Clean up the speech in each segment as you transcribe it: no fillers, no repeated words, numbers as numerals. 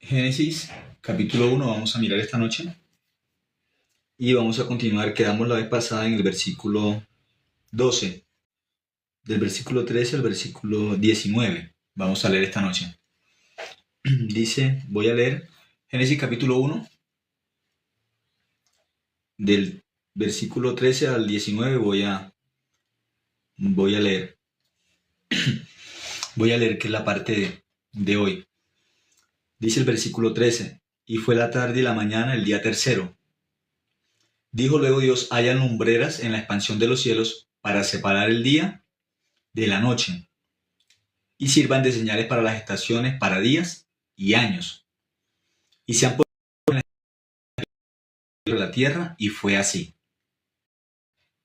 Génesis, capítulo 1, vamos a mirar esta noche y vamos a continuar. Quedamos la vez pasada en el versículo 12, del versículo 13 al versículo 19. Vamos a leer esta noche. Dice, voy a leer Génesis capítulo 1, del versículo 13 al 19. Voy a leer. Voy a leer que es la parte de hoy. Dice el versículo 13, y fue la tarde y la mañana el día tercero. Dijo luego Dios, haya lumbreras en la expansión de los cielos para separar el día de la noche, y sirvan de señales para las estaciones, para días y años. Y se han puesto en la tierra, y fue así.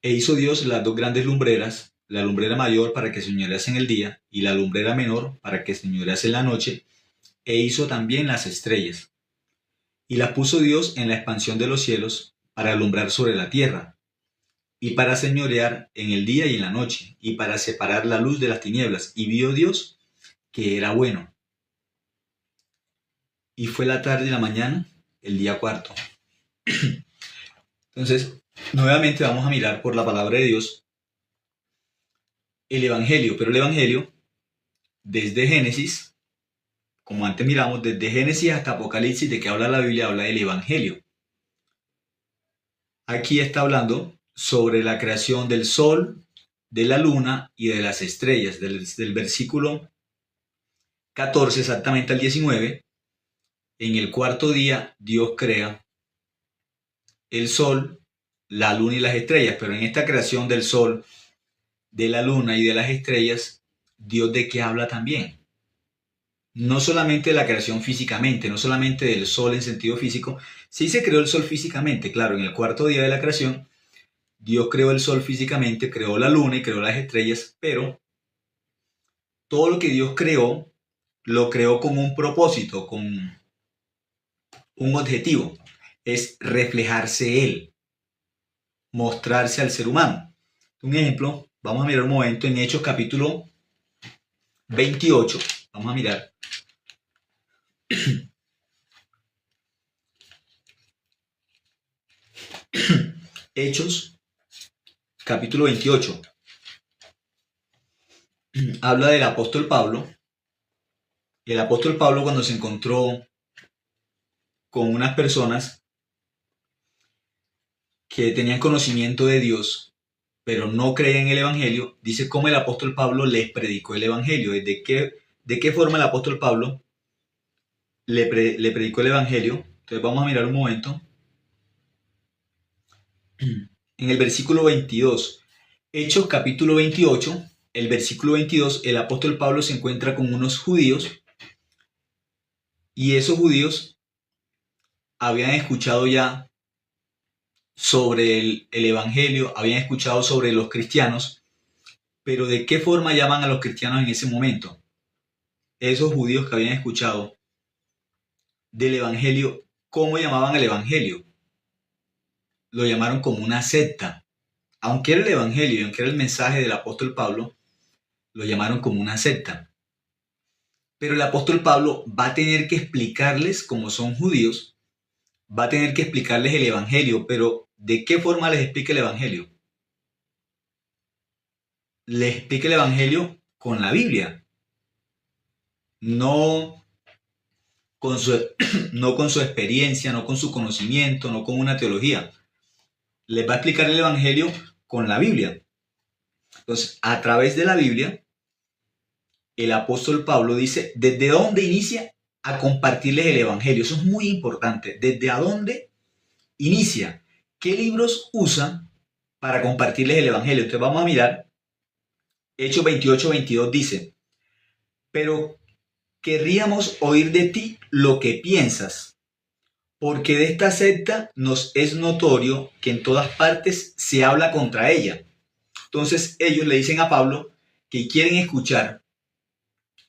E hizo Dios las dos grandes lumbreras, la lumbrera mayor para que señorease en el día, y la lumbrera menor para que señorease en la noche, e hizo también las estrellas. Y las puso Dios en la expansión de los cielos, para alumbrar sobre la tierra, y para señorear en el día y en la noche, y para separar la luz de las tinieblas. Y vio Dios que era bueno. Y fue la tarde y la mañana, el día cuarto. Entonces, nuevamente vamos a mirar por la palabra de Dios el Evangelio, pero el Evangelio desde Génesis, como antes miramos, desde Génesis hasta Apocalipsis, de que habla la Biblia, habla del Evangelio. Aquí está hablando sobre la creación del sol, de la luna y de las estrellas, del versículo 14 exactamente al 19. En el cuarto día Dios crea el sol, la luna y las estrellas, pero en esta creación del sol, de la luna y de las estrellas, Dios de qué habla también. No solamente de la creación físicamente, no solamente del sol en sentido físico. Sí se creó el sol físicamente, claro, en el cuarto día de la creación, Dios creó el sol físicamente, creó la luna y creó las estrellas, pero todo lo que Dios creó, lo creó con un propósito, con un objetivo, es reflejarse Él, mostrarse al ser humano. Un ejemplo, vamos a mirar un momento en Hechos capítulo 28, vamos a mirar. Hechos capítulo 28. Habla del apóstol Pablo. El apóstol Pablo, cuando se encontró con unas personas que tenían conocimiento de Dios, pero no creían en el Evangelio, dice cómo el apóstol Pablo les predicó el Evangelio. ¿De qué forma el apóstol Pablo le predicó el Evangelio? Entonces vamos a mirar un momento. En el versículo 22, Hechos capítulo 28, el versículo 22, el apóstol Pablo se encuentra con unos judíos, y esos judíos habían escuchado ya sobre el Evangelio, habían escuchado sobre los cristianos, pero ¿de qué forma llaman a los cristianos en ese momento? Esos judíos que habían escuchado del Evangelio, ¿cómo llamaban al Evangelio? Lo llamaron como una secta. Aunque era el Evangelio y aunque era el mensaje del apóstol Pablo, lo llamaron como una secta. Pero el apóstol Pablo va a tener que explicarles, como son judíos, va a tener que explicarles el Evangelio, pero ¿de qué forma les explica el Evangelio? Les explica el Evangelio con la Biblia, no con su, no con su experiencia, no con su conocimiento, no con una teología. Les va a explicar el Evangelio con la Biblia. Entonces, a través de la Biblia, el apóstol Pablo dice, ¿desde dónde inicia a compartirles el Evangelio? Eso es muy importante. ¿Desde a dónde inicia? ¿Qué libros usa para compartirles el Evangelio? Entonces vamos a mirar. Hechos 28-22 dice, pero querríamos oír de ti lo que piensas, porque de esta secta nos es notorio que en todas partes se habla contra ella. Entonces ellos le dicen a Pablo que quieren escuchar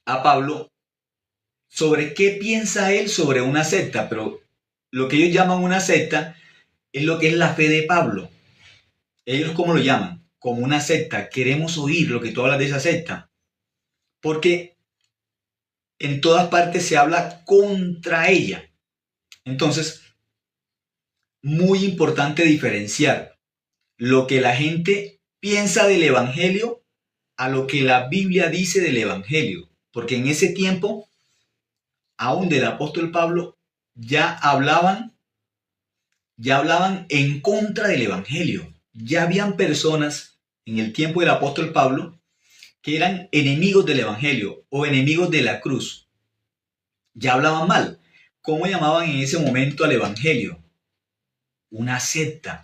a Pablo sobre qué piensa él sobre una secta, pero lo que ellos llaman una secta es lo que es la fe de Pablo. Ellos, ¿cómo lo llaman? Como una secta. Queremos oír lo que tú hablas de esa secta, porque en todas partes se habla contra ella. Entonces, muy importante diferenciar lo que la gente piensa del Evangelio a lo que la Biblia dice del Evangelio. Porque en ese tiempo, aún del apóstol Pablo, ya hablaban en contra del Evangelio. Ya habían personas en el tiempo del apóstol Pablo que eran enemigos del Evangelio o enemigos de la cruz. Ya hablaban mal. ¿Cómo llamaban en ese momento al Evangelio? Una secta.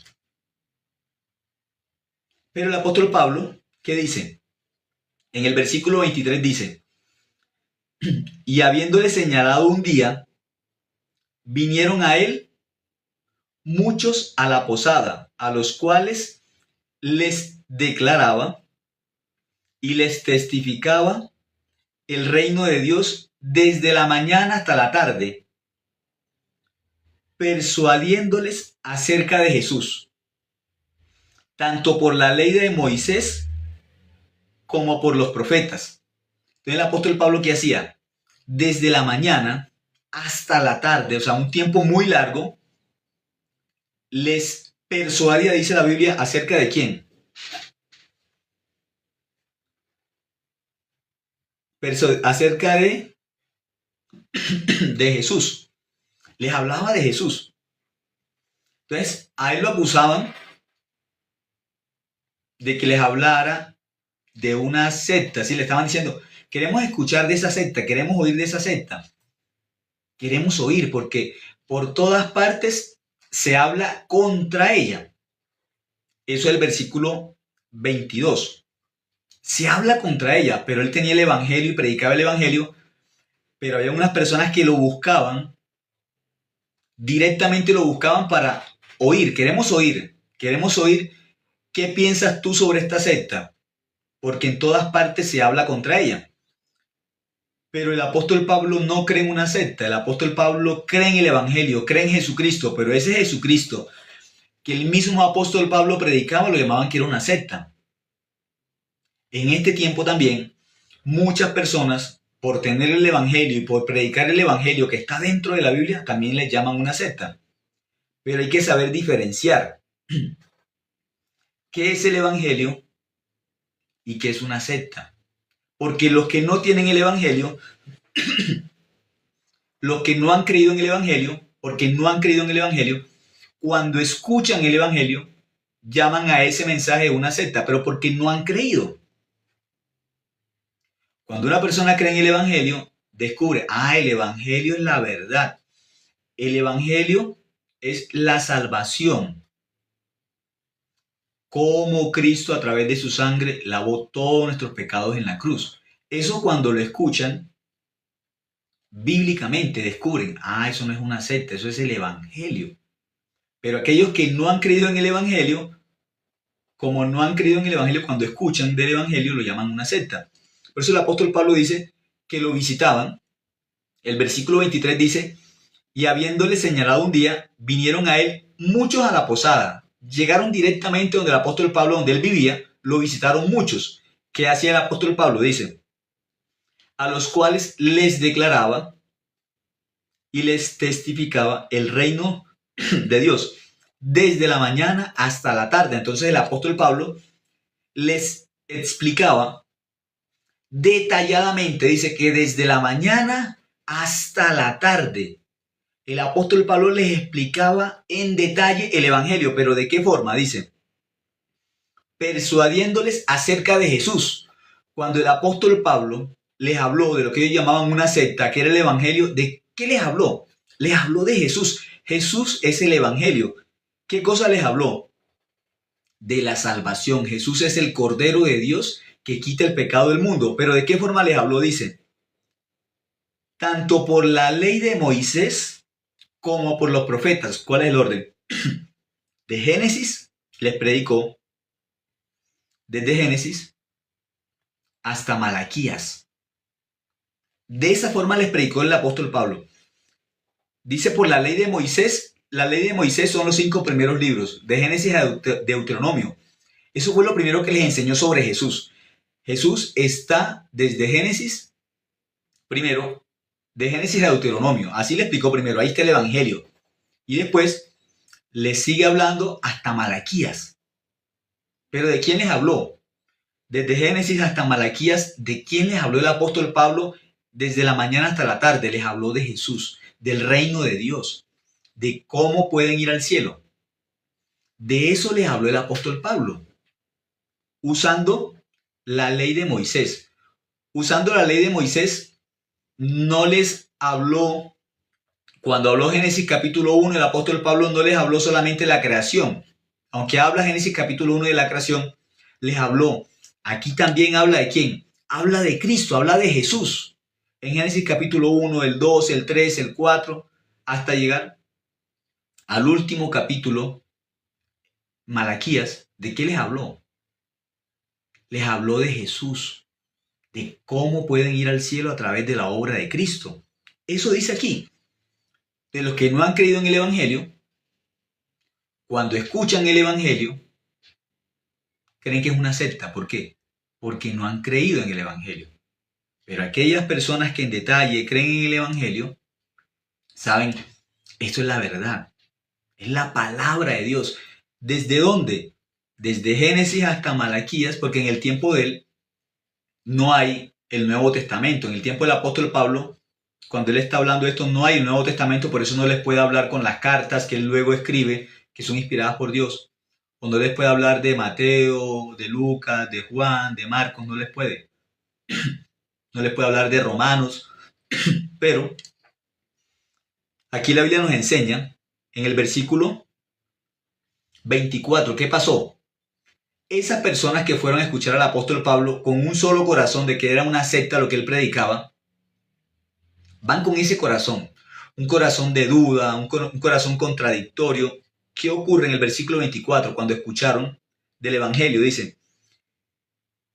Pero el apóstol Pablo, ¿qué dice? En el versículo 23 dice, y habiéndole señalado un día, vinieron a él muchos a la posada, a los cuales les declaraba y les testificaba el reino de Dios desde la mañana hasta la tarde, persuadiéndoles acerca de Jesús, tanto por la ley de Moisés como por los profetas. Entonces el apóstol Pablo, ¿qué hacía? Desde la mañana hasta la tarde, o sea, un tiempo muy largo, les persuadía, dice la Biblia, ¿acerca de quién? Acerca de Jesús. Les hablaba de Jesús. Entonces, a él lo acusaban de que les hablara de una secta. ¿Sí? Le estaban diciendo, queremos escuchar de esa secta, queremos oír de esa secta. Queremos oír porque por todas partes se habla contra ella. Eso es el versículo 22. Se habla contra ella, pero él tenía el evangelio y predicaba el evangelio, pero había unas personas que lo buscaban, directamente lo buscaban para oír. Queremos oír qué piensas tú sobre esta secta, porque en todas partes se habla contra ella. Pero el apóstol Pablo no cree en una secta, el apóstol Pablo cree en el evangelio, cree en Jesucristo, pero ese Jesucristo que el mismo apóstol Pablo predicaba lo llamaban que era una secta. En este tiempo también, muchas personas, por tener el evangelio y por predicar el evangelio que está dentro de la Biblia, también les llaman una secta. Pero hay que saber diferenciar qué es el evangelio y qué es una secta. Porque los que no tienen el evangelio, los que no han creído en el evangelio, porque no han creído en el evangelio, cuando escuchan el evangelio, llaman a ese mensaje una secta, pero porque no han creído. Cuando una persona cree en el evangelio, descubre, el evangelio es la verdad. El evangelio es la salvación. Cómo Cristo a través de su sangre lavó todos nuestros pecados en la cruz. Eso cuando lo escuchan, bíblicamente descubren, eso no es una secta, eso es el evangelio. Pero aquellos que no han creído en el evangelio, como no han creído en el evangelio, cuando escuchan del evangelio lo llaman una secta. Por eso el apóstol Pablo dice que lo visitaban. El versículo 23 dice, y habiéndole señalado un día, vinieron a él muchos a la posada. Llegaron directamente donde el apóstol Pablo, donde él vivía, lo visitaron muchos. ¿Qué hacía el apóstol Pablo? Dice, a los cuales les declaraba y les testificaba el reino de Dios desde la mañana hasta la tarde. Entonces el apóstol Pablo les explicaba detalladamente, dice que desde la mañana hasta la tarde, el apóstol Pablo les explicaba en detalle el evangelio, pero ¿de qué forma? Dice, persuadiéndoles acerca de Jesús. Cuando el apóstol Pablo les habló de lo que ellos llamaban una secta, que era el evangelio, ¿de qué les habló? Les habló de Jesús. Jesús es el evangelio. ¿Qué cosa les habló? De la salvación. Jesús es el Cordero de Dios que quita el pecado del mundo. Pero ¿de qué forma les habló? Dice, tanto por la ley de Moisés como por los profetas. ¿Cuál es el orden? De Génesis les predicó, desde Génesis hasta Malaquías. De esa forma les predicó el apóstol Pablo. Dice por la ley de Moisés. La ley de Moisés son los 5 primeros libros, de Génesis a Deuteronomio. Eso fue lo primero que les enseñó sobre Jesús. Jesús está desde Génesis, primero, de Génesis a Deuteronomio. Así le explicó primero, ahí está el Evangelio. Y después le sigue hablando hasta Malaquías. Pero ¿de quién les habló? Desde Génesis hasta Malaquías, ¿de quién les habló el apóstol Pablo? Desde la mañana hasta la tarde les habló de Jesús, del reino de Dios, de cómo pueden ir al cielo. De eso les habló el apóstol Pablo, usando la ley de Moisés. Usando la ley de Moisés, no les habló, cuando habló Génesis capítulo 1, el apóstol Pablo no les habló solamente de la creación. Aunque habla Génesis capítulo 1 de la creación, les habló. Aquí también habla de quién. Habla de Cristo, habla de Jesús. En Génesis capítulo 1, el 2, el 3, el 4, hasta llegar al último capítulo, Malaquías. ¿De qué les habló? Les habló de Jesús, de cómo pueden ir al cielo a través de la obra de Cristo. Eso dice aquí. De los que no han creído en el Evangelio, cuando escuchan el Evangelio, creen que es una secta. ¿Por qué? Porque no han creído en el Evangelio. Pero aquellas personas que en detalle creen en el Evangelio, saben, esto es la verdad. Es la palabra de Dios. ¿Desde dónde? Desde Génesis hasta Malaquías, porque en el tiempo de él no hay el Nuevo Testamento. En el tiempo del apóstol Pablo, cuando él está hablando de esto, no hay el Nuevo Testamento, por eso no les puede hablar con las cartas que él luego escribe, que son inspiradas por Dios. O no les puede hablar de Mateo, de Lucas, de Juan, de Marcos, no les puede. No les puede hablar de Romanos. Pero aquí la Biblia nos enseña, en el versículo 24, ¿qué pasó? Esas personas que fueron a escuchar al apóstol Pablo con un solo corazón de que era una secta lo que él predicaba, van con ese corazón, un corazón de duda, un corazón contradictorio. ¿Qué ocurre en el versículo 24 cuando escucharon del Evangelio? Dice,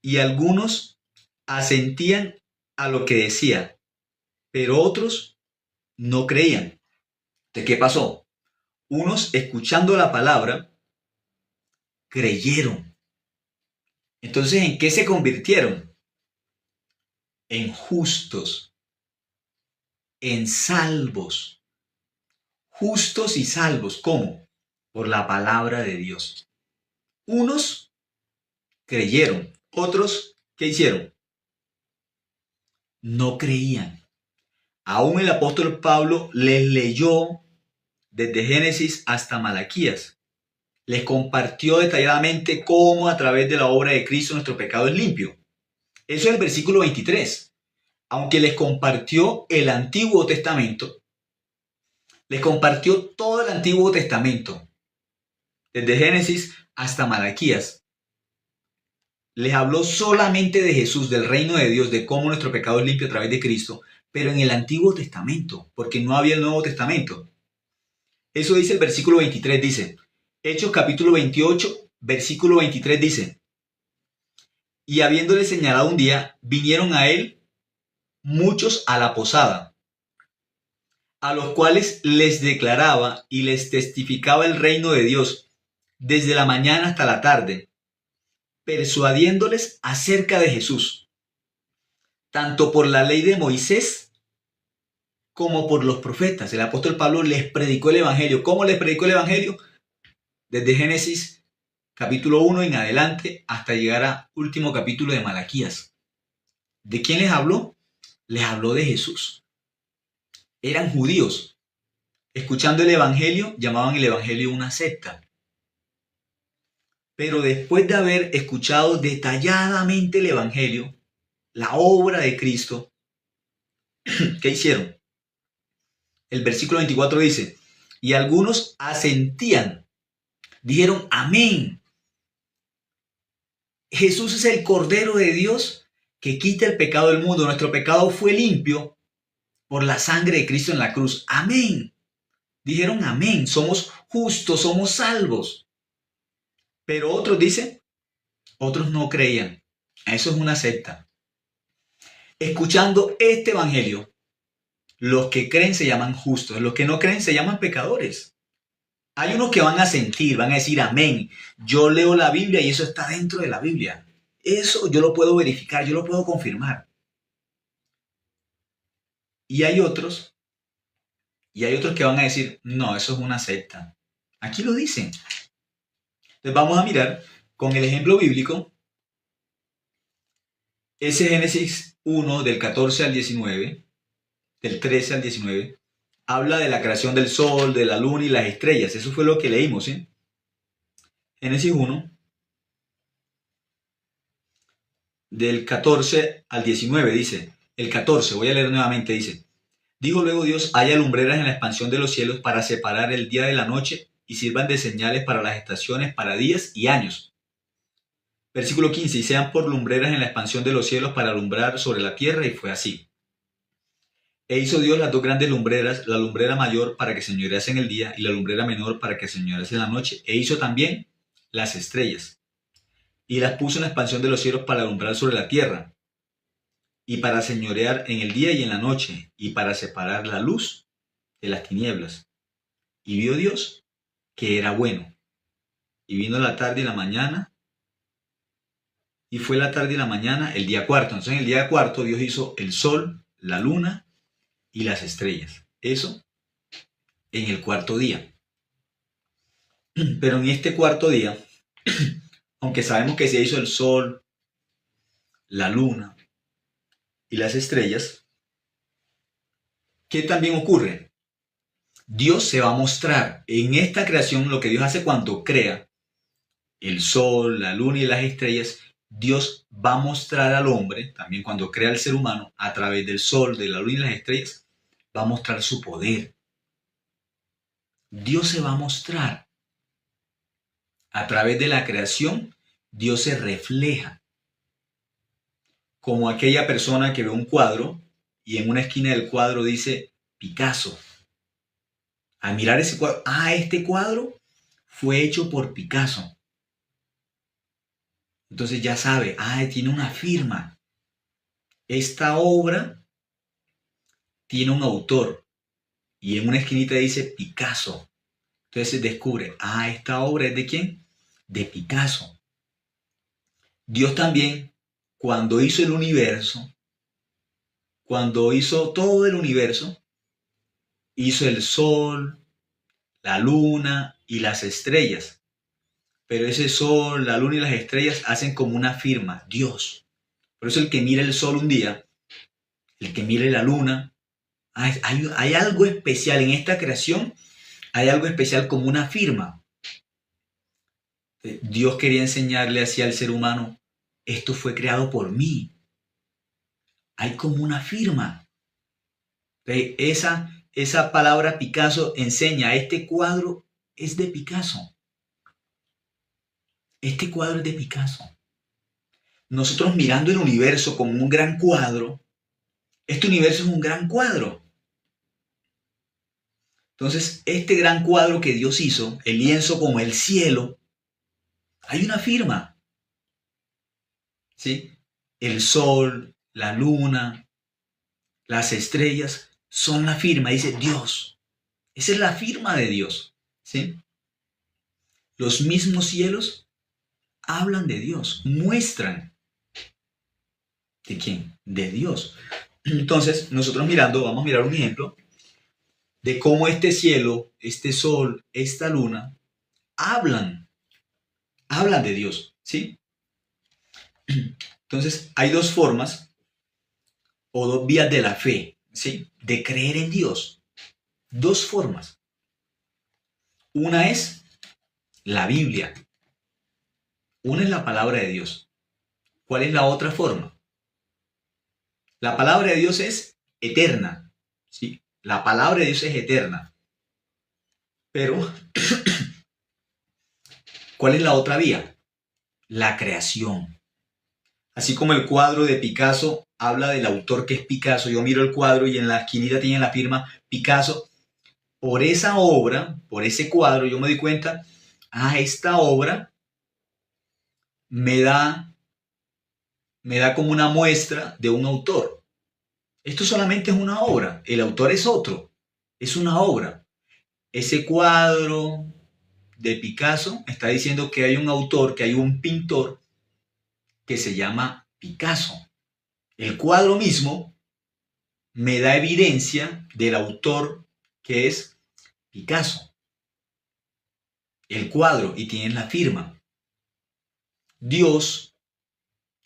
y algunos asentían a lo que decía, pero otros no creían. ¿De qué pasó? Unos, escuchando la palabra, creyeron. Entonces, ¿en qué se convirtieron? En justos, en salvos. Justos y salvos. ¿Cómo? Por la palabra de Dios. Unos creyeron, otros, ¿qué hicieron? No creían. Aún el apóstol Pablo les leyó desde Génesis hasta Malaquías. Les compartió detalladamente cómo a través de la obra de Cristo nuestro pecado es limpio. Eso es el versículo 23. Aunque les compartió el Antiguo Testamento, les compartió todo el Antiguo Testamento, desde Génesis hasta Malaquías. Les habló solamente de Jesús, del reino de Dios, de cómo nuestro pecado es limpio a través de Cristo, pero en el Antiguo Testamento, porque no había el Nuevo Testamento. Eso dice el versículo 23, dice, Hechos capítulo 28, versículo 23 dice, y habiéndole señalado un día, vinieron a él muchos a la posada, a los cuales les declaraba y les testificaba el reino de Dios desde la mañana hasta la tarde, persuadiéndoles acerca de Jesús, tanto por la ley de Moisés como por los profetas. El apóstol Pablo les predicó el Evangelio. ¿Cómo les predicó el Evangelio? Desde Génesis capítulo 1 en adelante hasta llegar al último capítulo de Malaquías. ¿De quién les habló? Les habló de Jesús. Eran judíos. Escuchando el Evangelio, llamaban el Evangelio una secta. Pero después de haber escuchado detalladamente el Evangelio, la obra de Cristo, ¿qué hicieron? El versículo 24 dice, y algunos asentían, dijeron amén. Jesús es el Cordero de Dios que quita el pecado del mundo. Nuestro pecado fue limpio por la sangre de Cristo en la cruz. Amén. Dijeron amén. Somos justos, somos salvos. Pero otros dicen, otros no creían. Eso es una secta. Escuchando este evangelio, los que creen se llaman justos, los que no creen se llaman pecadores. Hay unos que van a sentir, van a decir amén. Yo leo la Biblia y eso está dentro de la Biblia. Eso yo lo puedo verificar, yo lo puedo confirmar. Y hay otros que van a decir, no, eso es una secta. Aquí lo dicen. Entonces vamos a mirar con el ejemplo bíblico, ese Génesis 1 del 14 al 19, del 13 al 19, habla de la creación del sol, de la luna y las estrellas. Eso fue lo que leímos, ¿sí? Génesis 1, del 14 al 19, dice, el 14, voy a leer nuevamente, dice, dijo luego Dios, haya lumbreras en la expansión de los cielos para separar el día de la noche y sirvan de señales para las estaciones, para días y años. Versículo 15, y sean por lumbreras en la expansión de los cielos para alumbrar sobre la tierra, y fue así. E hizo Dios las dos grandes lumbreras, la lumbrera mayor para que señorease en el día y la lumbrera menor para que señorease en la noche. E hizo también las estrellas y las puso en la expansión de los cielos para alumbrar sobre la tierra y para señorear en el día y en la noche y para separar la luz de las tinieblas. Y vio Dios que era bueno. Y vino la tarde y la mañana, y fue la tarde y la mañana el día cuarto. Entonces en el día cuarto Dios hizo el sol, la luna y las estrellas. Eso en el cuarto día. Pero en este cuarto día, aunque sabemos que se hizo el sol, la luna y las estrellas, ¿qué también ocurre? Dios se va a mostrar en esta creación, lo que Dios hace cuando crea el sol, la luna y las estrellas. Dios va a mostrar al hombre, también cuando crea al ser humano, a través del sol, de la luna y las estrellas, va a mostrar su poder. Dios se va a mostrar. A través de la creación, Dios se refleja. Como aquella persona que ve un cuadro y en una esquina del cuadro dice Picasso. Al mirar ese cuadro, este cuadro fue hecho por Picasso. Entonces ya sabe, tiene una firma. Esta obra tiene un autor. Y en una esquinita dice Picasso. Entonces se descubre, esta obra es ¿de quién? De Picasso. Dios también, cuando hizo el universo, cuando hizo todo el universo, hizo el sol, la luna y las estrellas. Pero ese sol, la luna y las estrellas hacen como una firma, Dios. Por eso el que mira el sol un día, el que mire la luna, hay algo especial en esta creación, hay algo especial como una firma. Dios quería enseñarle así al ser humano, esto fue creado por mí. Hay como una firma. Esa palabra Picasso enseña, este cuadro es de Picasso. Este cuadro es de Picasso. Nosotros mirando el universo como un gran cuadro, este universo es un gran cuadro. Entonces, este gran cuadro que Dios hizo, el lienzo como el cielo, hay una firma. ¿Sí? El sol, la luna, las estrellas son la firma, dice Dios. Esa es la firma de Dios. ¿Sí? Los mismos cielos hablan de Dios, muestran. ¿De quién? De Dios. Entonces, nosotros vamos a mirar un ejemplo de cómo este cielo, este sol, esta luna, hablan de Dios, ¿sí? Entonces, hay dos formas o dos vías de la fe, ¿sí? De creer en Dios. Dos formas. Una es la Biblia. Una es la palabra de Dios. ¿Cuál es la otra forma? La palabra de Dios es eterna, ¿sí? La palabra de Dios es eterna. Pero, ¿cuál es la otra vía? La creación. Así como el cuadro de Picasso habla del autor que es Picasso, yo miro el cuadro y en la esquinita tiene la firma Picasso. Por esa obra, por ese cuadro, yo me di cuenta, esta obra me da como una muestra de un autor. Esto solamente es una obra, el autor es otro, es una obra. Ese cuadro de Picasso está diciendo que hay un autor, que hay un pintor que se llama Picasso. El cuadro mismo me da evidencia del autor, que es Picasso. El cuadro, y tiene la firma. Dios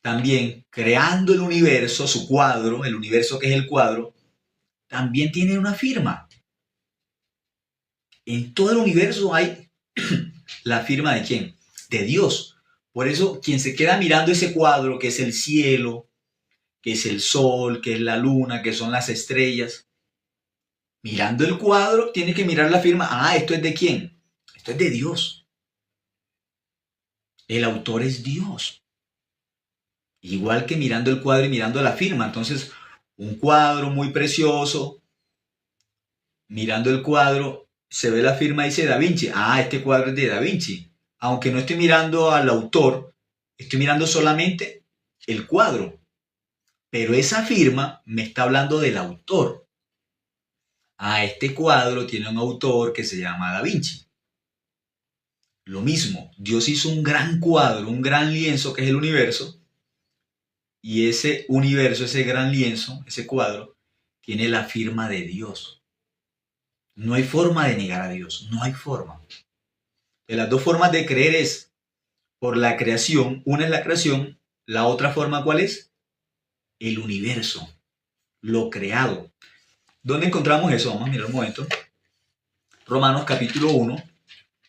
también, creando el universo, su cuadro, el universo que es el cuadro, también tiene una firma. En todo el universo hay la firma ¿de quién? De Dios. Por eso, quien se queda mirando ese cuadro, que es el cielo, que es el sol, que es la luna, que son las estrellas, mirando el cuadro, tiene que mirar la firma. Ah, ¿esto es de quién? Esto es de Dios. El autor es Dios. Igual que mirando el cuadro y mirando la firma. Entonces, un cuadro muy precioso, mirando el cuadro, se ve la firma y dice Da Vinci. Ah, este cuadro es de Da Vinci. Aunque no estoy mirando al autor, estoy mirando solamente el cuadro. Pero esa firma me está hablando del autor. Ah, este cuadro tiene un autor que se llama Da Vinci. Lo mismo, Dios hizo un gran cuadro, un gran lienzo que es el universo. Y ese universo, ese gran lienzo, ese cuadro, tiene la firma de Dios. No hay forma de negar a Dios, no hay forma. De las dos formas de creer es por la creación, una es la creación, la otra forma ¿cuál es? El universo, lo creado. ¿Dónde encontramos eso? Vamos a mirar un momento. Romanos capítulo 1,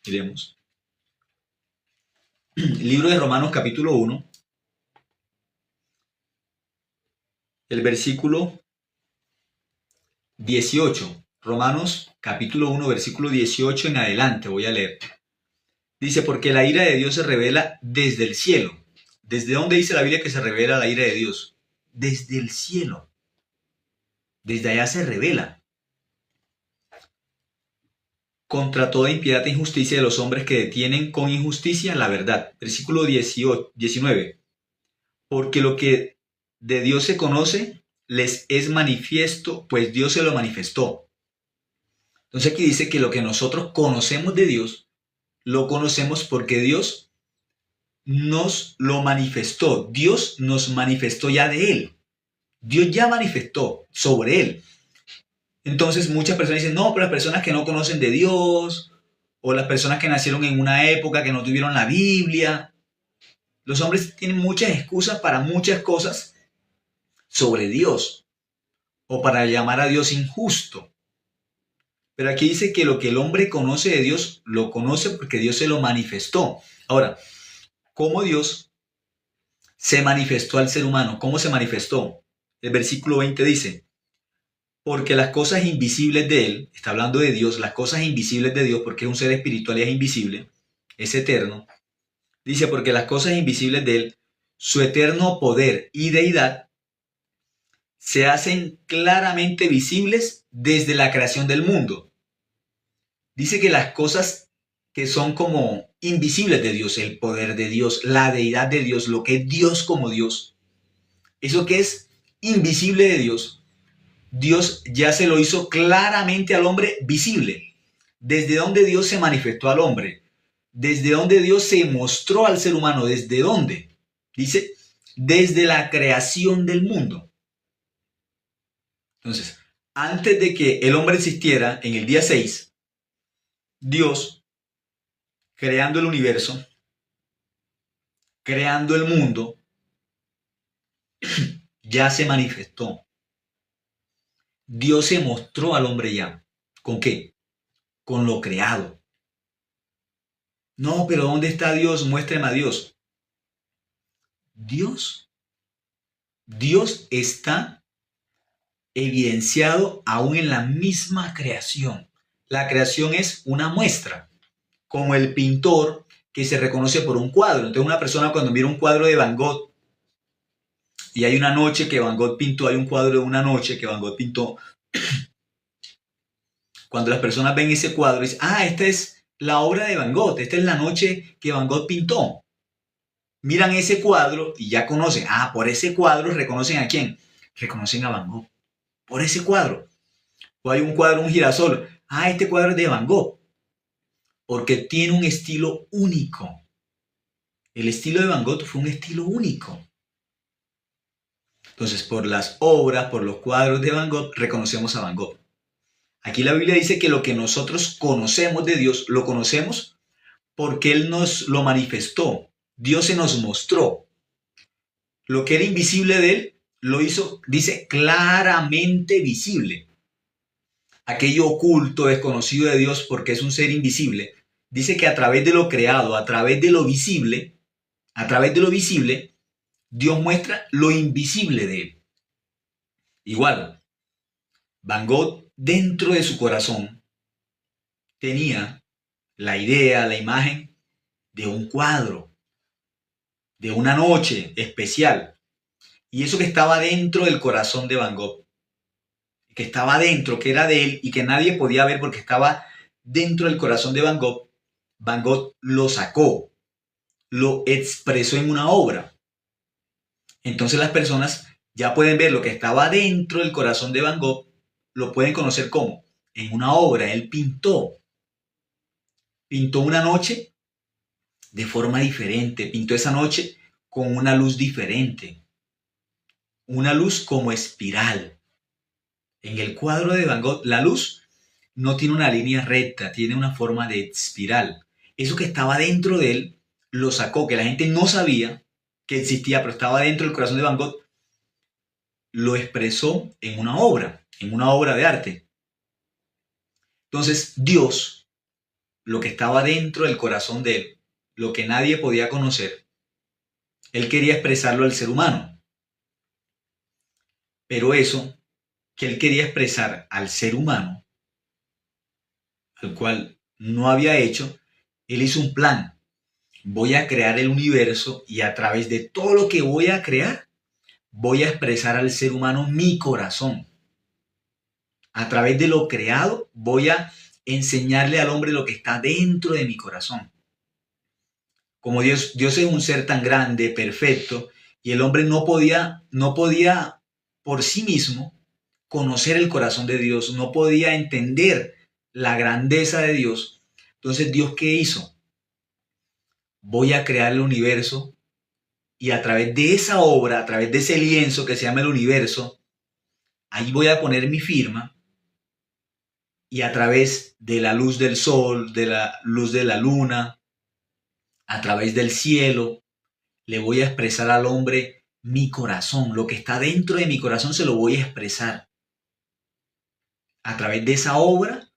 miremos. Libro de Romanos capítulo 1, el versículo 18. Romanos capítulo 1, versículo 18 en adelante, voy a leer. Dice, porque la ira de Dios se revela desde el cielo. ¿Desde dónde dice la Biblia que se revela la ira de Dios? Desde el cielo. Desde allá se revela. Contra toda impiedad e injusticia de los hombres que detienen con injusticia la verdad. Versículo 19. Porque lo que de Dios se conoce les es manifiesto, pues Dios se lo manifestó. Entonces aquí dice que lo que nosotros conocemos de Dios, lo conocemos porque Dios nos lo manifestó. Dios nos manifestó ya de Él. Dios ya manifestó sobre Él. Entonces muchas personas dicen, no, pero las personas que no conocen de Dios, o las personas que nacieron en una época que no tuvieron la Biblia, los hombres tienen muchas excusas para muchas cosas sobre Dios, o para llamar a Dios injusto. Pero aquí dice que lo que el hombre conoce de Dios, lo conoce porque Dios se lo manifestó. Ahora, ¿cómo Dios se manifestó al ser humano? ¿Cómo se manifestó? El versículo 20 dice, porque las cosas invisibles de Él, está hablando de Dios, las cosas invisibles de Dios, porque es un ser espiritual y es invisible, es eterno. Dice, porque las cosas invisibles de Él, su eterno poder y deidad, se hacen claramente visibles desde la creación del mundo. Dice que las cosas que son como invisibles de Dios, el poder de Dios, la deidad de Dios, lo que es Dios como Dios, eso que es invisible de Dios, Dios ya se lo hizo claramente al hombre visible. ¿Desde dónde Dios se manifestó al hombre? ¿Desde dónde Dios se mostró al ser humano? ¿Desde dónde? Dice, desde la creación del mundo. Entonces, antes de que el hombre existiera, en el día 6, Dios, creando el universo, creando el mundo, ya se manifestó. Dios se mostró al hombre ya. ¿Con qué? Con lo creado. No, pero ¿dónde está Dios? Muéstrame a Dios. Dios está evidenciado aún en la misma creación. La creación es una muestra, como el pintor que se reconoce por un cuadro. Entonces una persona cuando mira un cuadro de Van Gogh y hay una noche que Van Gogh pintó, hay un cuadro de una noche que Van Gogh pintó, cuando las personas ven ese cuadro dicen, ah, esta es la obra de Van Gogh, esta es la noche que Van Gogh pintó. Miran ese cuadro y ya conocen, ah, por ese cuadro reconocen a quién, reconocen a Van Gogh, por ese cuadro. O hay un cuadro, un girasol, ah, este cuadro es de Van Gogh, porque tiene un estilo único. El estilo de Van Gogh fue un estilo único. Entonces, por las obras, por los cuadros de Van Gogh, reconocemos a Van Gogh. Aquí la Biblia dice que lo que nosotros conocemos de Dios, lo conocemos porque Él nos lo manifestó. Dios se nos mostró. Lo que era invisible de Él, lo hizo, dice, claramente visible. Aquello oculto, desconocido de Dios, porque es un ser invisible, dice que a través de lo creado, a través de lo visible, Dios muestra lo invisible de Él. Igual, Van Gogh, dentro de su corazón, tenía la idea, la imagen de un cuadro, de una noche especial. Y eso que estaba dentro del corazón de Van Gogh, que estaba dentro, que era de él y que nadie podía ver porque estaba dentro del corazón de Van Gogh lo sacó, lo expresó en una obra. Entonces las personas ya pueden ver lo que estaba dentro del corazón de Van Gogh, lo pueden conocer como en una obra. Él pintó una noche de forma diferente, pintó esa noche con una luz diferente, una luz como espiral. En el cuadro de Van Gogh, la luz no tiene una línea recta, tiene una forma de espiral. Eso que estaba dentro de él lo sacó, que la gente no sabía que existía, pero estaba dentro del corazón de Van Gogh, lo expresó en una obra de arte. Entonces Dios, lo que estaba dentro del corazón de él, lo que nadie podía conocer, él quería expresarlo al ser humano. Pero eso que él quería expresar al ser humano, al cual no había hecho, él hizo un plan. Voy a crear el universo y a través de todo lo que voy a crear, voy a expresar al ser humano mi corazón. A través de lo creado, voy a enseñarle al hombre lo que está dentro de mi corazón. Como Dios es un ser tan grande, perfecto, y el hombre no podía por sí mismo conocer el corazón de Dios, no podía entender la grandeza de Dios. Entonces, ¿Dios qué hizo? Voy a crear el universo y a través de esa obra, a través de ese lienzo que se llama el universo, ahí voy a poner mi firma y a través de la luz del sol, de la luz de la luna, a través del cielo, le voy a expresar al hombre mi corazón, lo que está dentro de mi corazón se lo voy a expresar. A través de esa obra,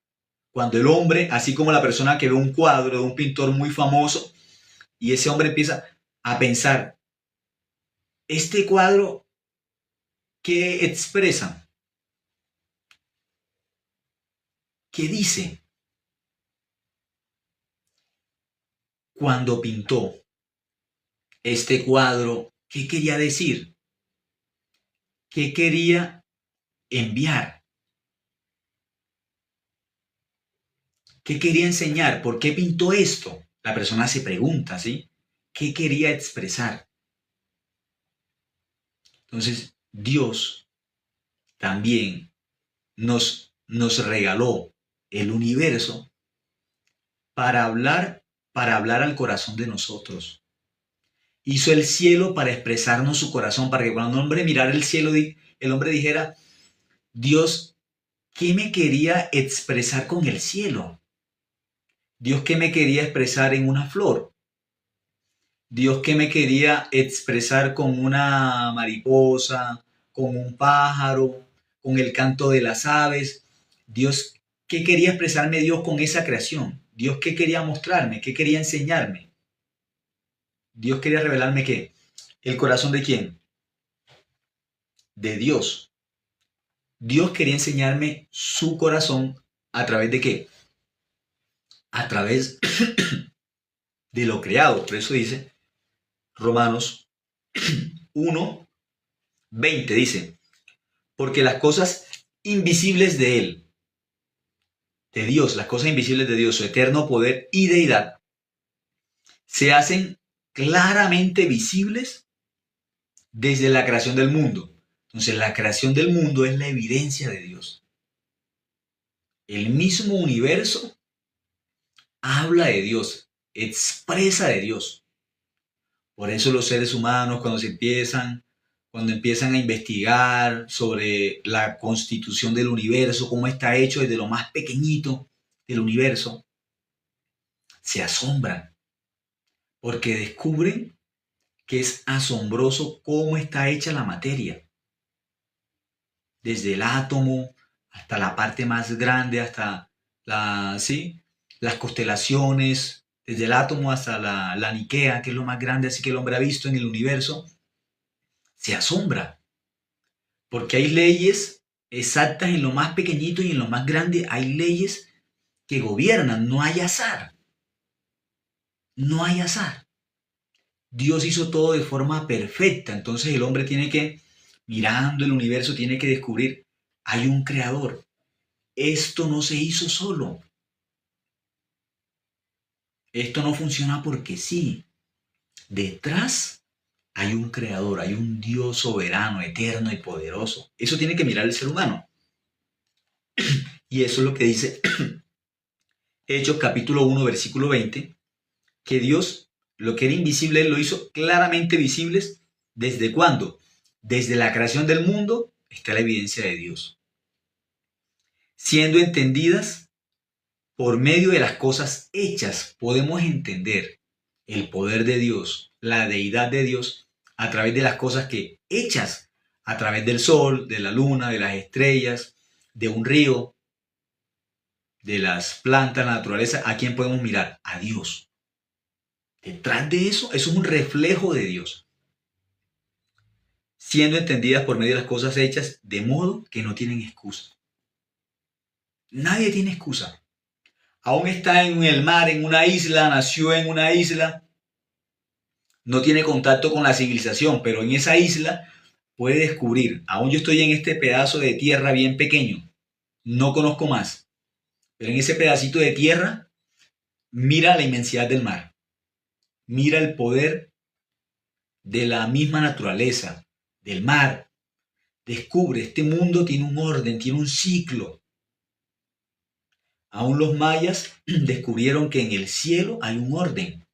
cuando el hombre, así como la persona que ve un cuadro de un pintor muy famoso, y ese hombre empieza a pensar, este cuadro, ¿qué expresa? ¿Qué dice? Cuando pintó este cuadro, ¿qué quería decir? ¿Qué quería enviar? ¿Qué quería enseñar? ¿Por qué pintó esto? La persona se pregunta, ¿sí? ¿Qué quería expresar? Entonces, Dios también nos regaló el universo para hablar al corazón de nosotros. Hizo el cielo para expresarnos su corazón, para que cuando el hombre mirara el cielo, el hombre dijera, Dios, ¿qué me quería expresar con el cielo? Dios, ¿qué me quería expresar en una flor? Dios, ¿qué me quería expresar con una mariposa, con un pájaro, con el canto de las aves? Dios, ¿qué quería expresarme Dios con esa creación? Dios, ¿qué quería mostrarme? ¿Qué quería enseñarme? Dios quería revelarme ¿qué? ¿El corazón de quién? De Dios. Dios quería enseñarme su corazón a través de qué? A través de lo creado. Por eso dice Romanos 1:20 dice, porque las cosas invisibles de Él, de Dios, las cosas invisibles de Dios, su eterno poder y deidad, se hacen claramente visibles desde la creación del mundo. Entonces, la creación del mundo es la evidencia de Dios. El mismo universo habla de Dios, expresa de Dios. Por eso los seres humanos, cuando empiezan a investigar sobre la constitución del universo, cómo está hecho desde lo más pequeñito del universo, se asombran porque descubren que es asombroso cómo está hecha la materia. Desde el átomo hasta la parte más grande, hasta las constelaciones, desde el átomo hasta la Nikea, que es lo más grande así que el hombre ha visto en el universo, se asombra. Porque hay leyes exactas en lo más pequeñito y en lo más grande hay leyes que gobiernan, no hay azar. No hay azar. Dios hizo todo de forma perfecta, entonces el hombre tiene que, mirando el universo, tiene que descubrir, hay un creador. Esto no se hizo solo. Esto no funciona porque sí. Detrás hay un creador, hay un Dios soberano, eterno y poderoso. Eso tiene que mirar el ser humano. Y eso es lo que dice Hechos capítulo 1, versículo 20, que Dios, lo que era invisible, Él lo hizo claramente visibles. ¿Desde cuándo? Desde la creación del mundo está la evidencia de Dios, siendo entendidas por medio de las cosas hechas. Podemos entender el poder de Dios, la deidad de Dios, a través de las cosas que hechas, a través del sol, de la luna, de las estrellas, de un río, de las plantas, la naturaleza. ¿A quién podemos mirar? A Dios. Detrás de eso es un reflejo de Dios, siendo entendidas por medio de las cosas hechas, de modo que no tienen excusa. Nadie tiene excusa. Aún está en el mar, en una isla, nació en una isla, no tiene contacto con la civilización, pero en esa isla puede descubrir, aún yo estoy en este pedazo de tierra bien pequeño, no conozco más, pero en ese pedacito de tierra, mira la inmensidad del mar, mira el poder de la misma naturaleza, del mar. Descubre, este mundo tiene un orden, tiene un ciclo. Aún los mayas descubrieron que en el cielo hay un orden.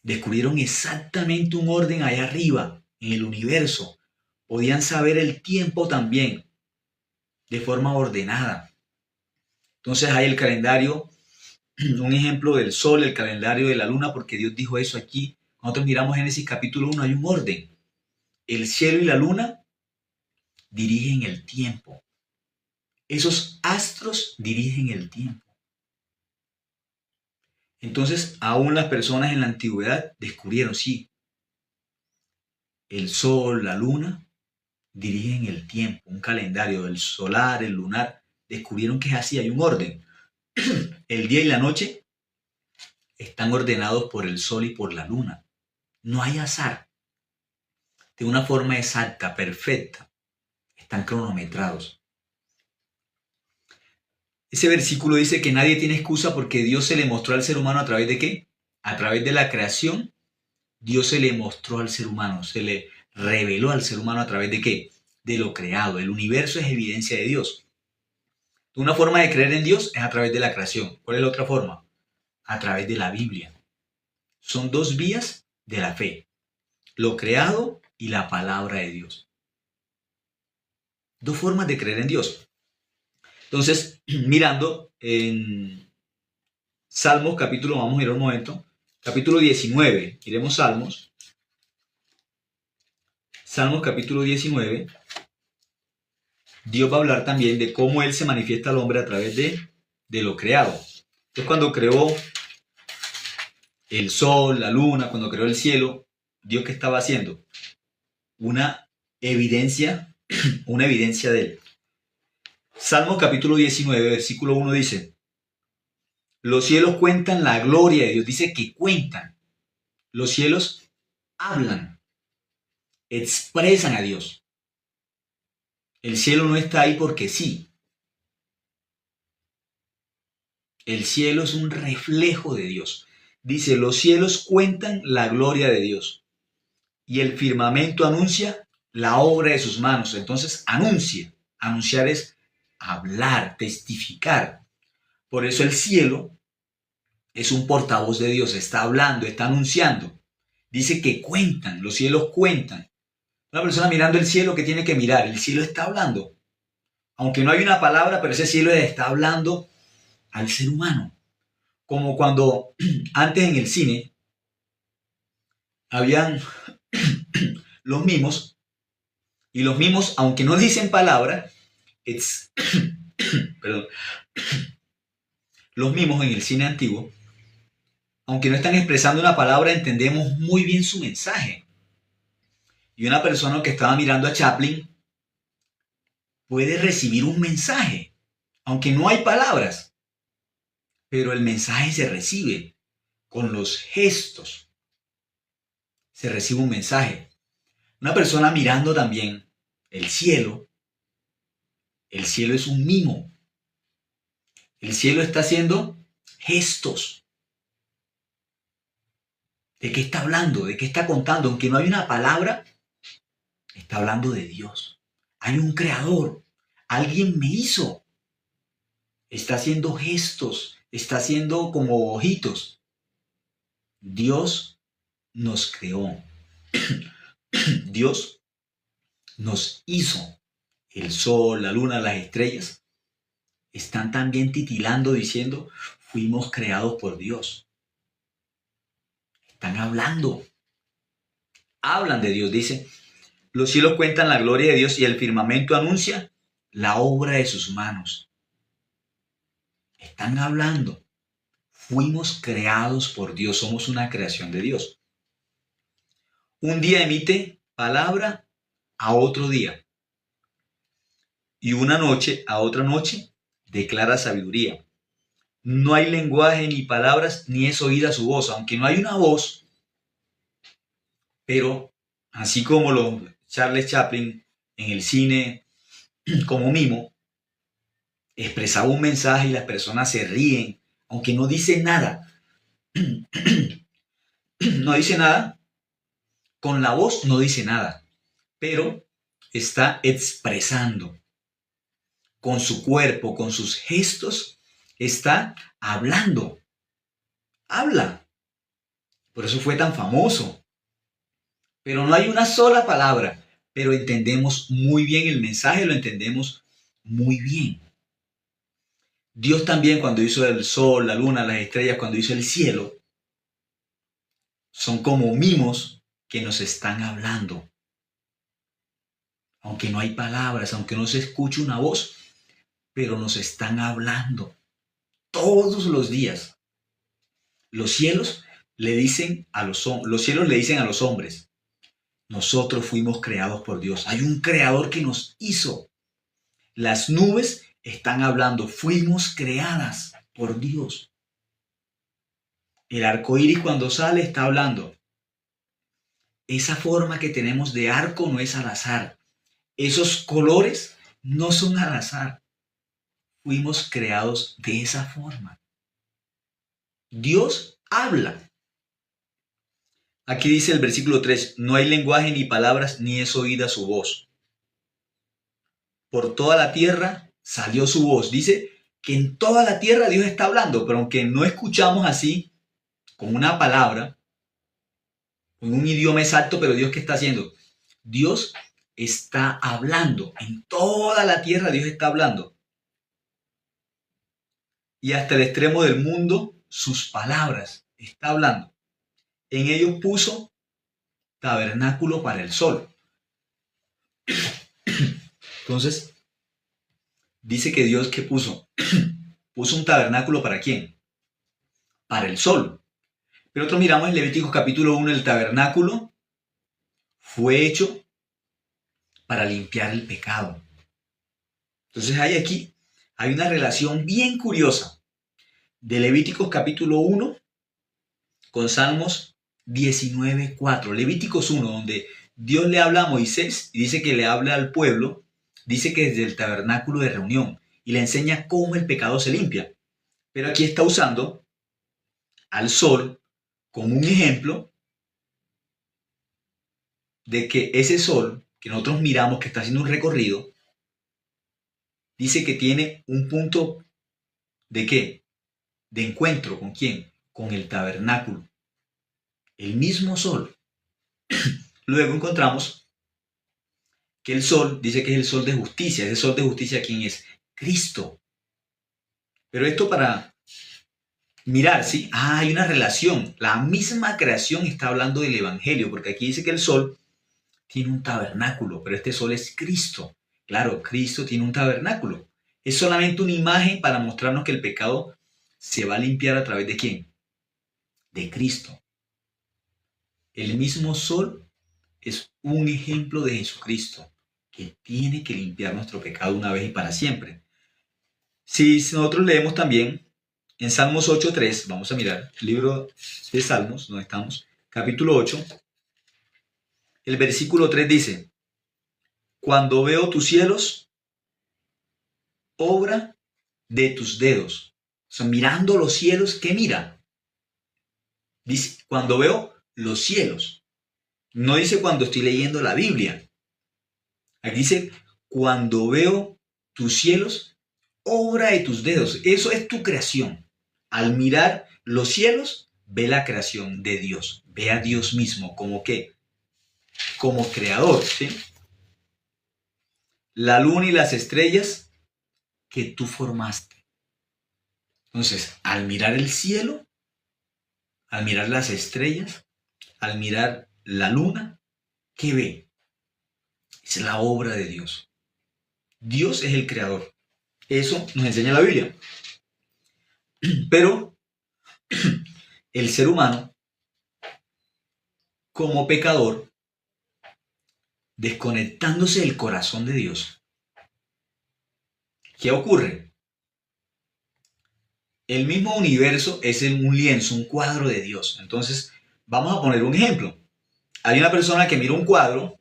Descubrieron exactamente un orden allá arriba, en el universo. Podían saber el tiempo también, de forma ordenada. Entonces hay el calendario, un ejemplo del sol, el calendario de la luna, porque Dios dijo eso aquí. Nosotros miramos Génesis capítulo 1, hay un orden. El cielo y la luna dirigen el tiempo. Esos astros dirigen el tiempo. Entonces, aún las personas en la antigüedad descubrieron, sí, el sol, la luna, dirigen el tiempo, un calendario, el solar, el lunar, descubrieron que es así, hay un orden. El día y la noche están ordenados por el sol y por la luna. No hay azar. De una forma exacta, perfecta. Están cronometrados. Ese versículo dice que nadie tiene excusa porque Dios se le mostró al ser humano a través de ¿qué? A través de la creación. Dios se le mostró al ser humano, se le reveló al ser humano a través de ¿qué? De lo creado. El universo es evidencia de Dios. Una forma de creer en Dios es a través de la creación. ¿Cuál es la otra forma? A través de la Biblia. Son dos vías de la fe. Lo creado y la palabra de Dios. Dos formas de creer en Dios. Entonces, mirando en Salmos capítulo, vamos a mirar un momento, capítulo 19, iremos Salmos. Salmos capítulo 19, Dios va a hablar también de cómo Él se manifiesta al hombre a través de lo creado. Entonces, cuando creó el sol, la luna, cuando creó el cielo, Dios, ¿qué estaba haciendo? Una evidencia de Él. Salmos capítulo 19, versículo 1 dice, los cielos cuentan la gloria de Dios. Dice que cuentan. Los cielos hablan, expresan a Dios. El cielo no está ahí porque sí. El cielo es un reflejo de Dios. Dice, los cielos cuentan la gloria de Dios. Y el firmamento anuncia la obra de sus manos. Entonces, anuncia. Anunciar es hablar, testificar. Por eso el cielo es un portavoz de Dios, está hablando, está anunciando. Dice que cuentan, los cielos cuentan. Una persona mirando el cielo, ¿qué tiene que mirar? El cielo está hablando. Aunque no hay una palabra, pero ese cielo está hablando al ser humano. Como cuando antes en el cine habían los mimos, y los mimos, aunque no dicen palabra, perdón, los mimos en el cine antiguo, aunque no están expresando una palabra, entendemos muy bien su mensaje. Y una persona que estaba mirando a Chaplin puede recibir un mensaje, aunque no hay palabras, pero el mensaje se recibe con los gestos. Se recibe un mensaje. Una persona mirando también el cielo es un mimo. El cielo está haciendo gestos. ¿De qué está hablando? ¿De qué está contando? Aunque no hay una palabra, está hablando de Dios. Hay un creador. Alguien me hizo. Está haciendo gestos. Está haciendo como ojitos. Dios nos creó. Dios nos hizo. El sol, la luna, las estrellas están también titilando diciendo, fuimos creados por Dios. Están hablando. Hablan de Dios, dice. Los cielos cuentan la gloria de Dios y el firmamento anuncia la obra de sus manos. Están hablando. Fuimos creados por Dios. Somos una creación de Dios. Un día emite palabra a otro día. Y una noche a otra noche declara sabiduría. No hay lenguaje ni palabras, ni es oída su voz. Aunque no hay una voz, pero así como los Charles Chaplin en el cine como mimo, expresaba un mensaje y las personas se ríen, aunque no dice nada. No dice nada. Con la voz no dice nada, pero está expresando. Con su cuerpo, con sus gestos, está hablando. Habla. Por eso fue tan famoso. Pero no hay una sola palabra, pero entendemos muy bien el mensaje, lo entendemos muy bien. Dios también cuando hizo el sol, la luna, las estrellas, cuando hizo el cielo, son como mimos que nos están hablando. Aunque no hay palabras, aunque no se escuche una voz, pero nos están hablando todos los días. Los cielos le dicen a los hombres, nosotros fuimos creados por Dios. Hay un creador que nos hizo. Las nubes están hablando, fuimos creadas por Dios. El arco iris cuando sale está hablando. Esa forma que tenemos de arco no es al azar. Esos colores no son al azar. Fuimos creados de esa forma. Dios habla. Aquí dice el versículo 3, no hay lenguaje ni palabras, ni es oída su voz. Por toda la tierra salió su voz. Dice que en toda la tierra Dios está hablando, pero aunque no escuchamos así, con una palabra, con un idioma exacto, pero Dios ¿qué está haciendo? Dios está hablando. En toda la tierra Dios está hablando. Y hasta el extremo del mundo, sus palabras está hablando. En ellos puso tabernáculo para el sol. Entonces, dice que Dios ¿qué puso? Puso un tabernáculo ¿para quién? Para el sol. Pero otro miramos en Levíticos capítulo 1, el tabernáculo fue hecho para limpiar el pecado. Entonces hay una relación bien curiosa de Levíticos capítulo 1 con Salmos 19:4. Levíticos 1, donde Dios le habla a Moisés y dice que le habla al pueblo, dice que desde el tabernáculo de reunión y le enseña cómo el pecado se limpia. Pero aquí está usando al sol como un ejemplo de que ese sol que nosotros miramos que está haciendo un recorrido, dice que tiene un punto ¿de qué? De encuentro ¿con quién? Con el tabernáculo. El mismo sol. Luego encontramos que el sol, dice que es el sol de justicia. Ese sol de justicia, ¿quién es? Cristo. Pero esto para mirar, ¿sí? Hay una relación. La misma creación está hablando del Evangelio, porque aquí dice que el sol tiene un tabernáculo, pero este sol es Cristo. Claro, Cristo tiene un tabernáculo. Es solamente una imagen para mostrarnos que el pecado se va a limpiar a través de ¿quién? De Cristo. El mismo sol es un ejemplo de Jesucristo, que tiene que limpiar nuestro pecado una vez y para siempre. Si nosotros leemos también en Salmos 8.3, vamos a mirar el libro de Salmos, donde estamos, capítulo 8, el versículo 3 dice: cuando veo tus cielos, obra de tus dedos. O sea, mirando los cielos, ¿qué mira? Dice, cuando veo los cielos. No dice cuando estoy leyendo la Biblia. Aquí dice, cuando veo tus cielos, obra de tus dedos. Eso es tu creación. Al mirar los cielos, ve la creación de Dios. Ve a Dios mismo como que, como creador, ¿sí? La luna y las estrellas que tú formaste. Entonces, al mirar el cielo, al mirar las estrellas, al mirar la luna, ¿qué ve? Es la obra de Dios. Dios es el creador. Eso nos enseña la Biblia. Pero el ser humano, como pecador, desconectándose del corazón de Dios, ¿qué ocurre? El mismo universo es un lienzo, un cuadro de Dios. Entonces, vamos a poner un ejemplo. Hay una persona que mira un cuadro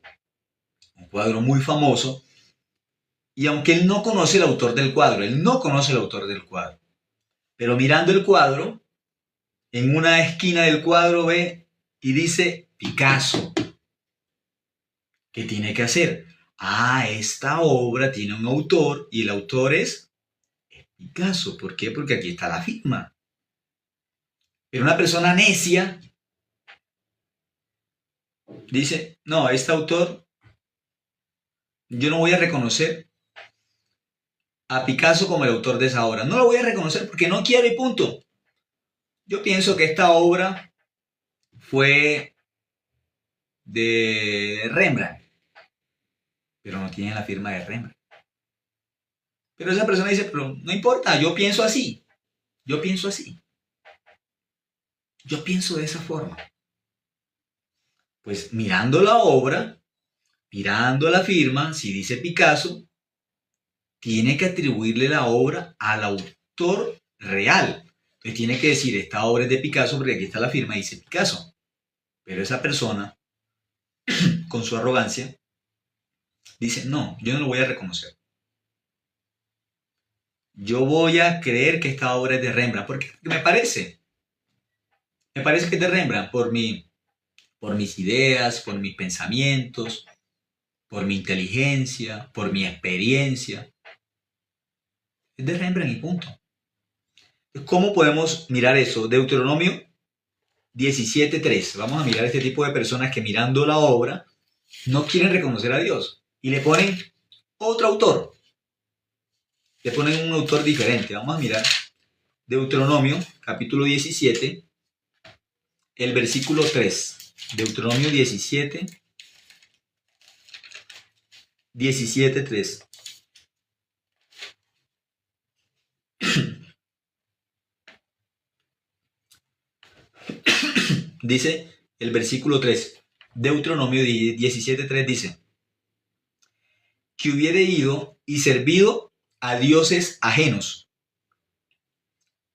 muy famoso, y aunque él no conoce el autor del cuadro, pero mirando el cuadro, en una esquina del cuadro ve y dice Picasso. ¿Qué tiene que hacer? Esta obra tiene un autor y el autor es Picasso. ¿Por qué? Porque aquí está la firma. Pero una persona necia dice, no, este autor, yo no voy a reconocer a Picasso como el autor de esa obra. No lo voy a reconocer porque no quiero y punto. Yo pienso que esta obra fue de Rembrandt, pero no tiene la firma de Rembrandt. Pero esa persona dice, pero no importa, yo pienso así. Yo pienso así. Yo pienso de esa forma. Pues mirando la obra, mirando la firma, si dice Picasso, tiene que atribuirle la obra al autor real. Entonces tiene que decir, esta obra es de Picasso porque aquí está la firma y dice Picasso. Pero esa persona, con su arrogancia, dice, no, yo no lo voy a reconocer. Yo voy a creer que esta obra es de Rembrandt, porque me parece que es de Rembrandt por mis ideas, por mis pensamientos, por mi inteligencia, por mi experiencia. Es de Rembrandt y punto. ¿Cómo podemos mirar eso? Deuteronomio 17.3. Vamos a mirar este tipo de personas que mirando la obra no quieren reconocer a Dios y le ponen otro autor. Le ponen un autor diferente. Vamos a mirar Deuteronomio capítulo 17, el versículo 3. Deuteronomio 17.3. Dice el versículo 3, Deuteronomio 17.3 dice, que hubiere ido y servido a dioses ajenos,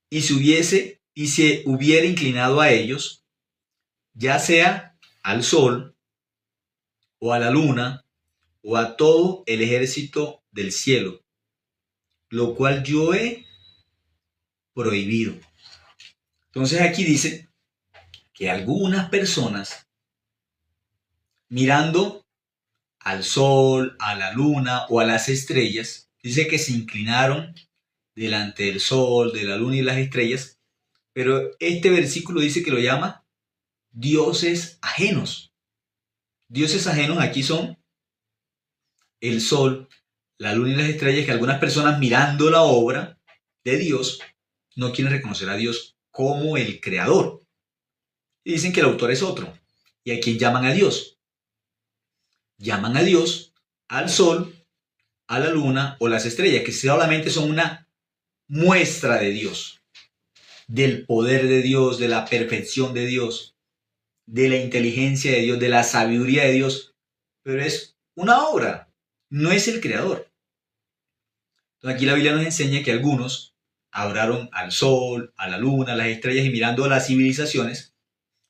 y se hubiera inclinado a ellos, ya sea al sol, o a la luna, o a todo el ejército del cielo, lo cual yo he prohibido. Entonces aquí dice que algunas personas, mirando al sol, a la luna o a las estrellas, dice que se inclinaron delante del sol, de la luna y las estrellas, pero este versículo dice que lo llama dioses ajenos. Dioses ajenos aquí son el sol, la luna y las estrellas, que algunas personas mirando la obra de Dios no quieren reconocer a Dios como el creador. Y dicen que el autor es otro. ¿Y a quién llaman a Dios? Llaman a Dios al sol, a la luna o las estrellas, que solamente son una muestra de Dios, del poder de Dios, de la perfección de Dios, de la inteligencia de Dios, de la sabiduría de Dios, pero es una obra, no es el creador. Entonces aquí la Biblia nos enseña que algunos adoraron al sol, a la luna, a las estrellas, y mirando las civilizaciones,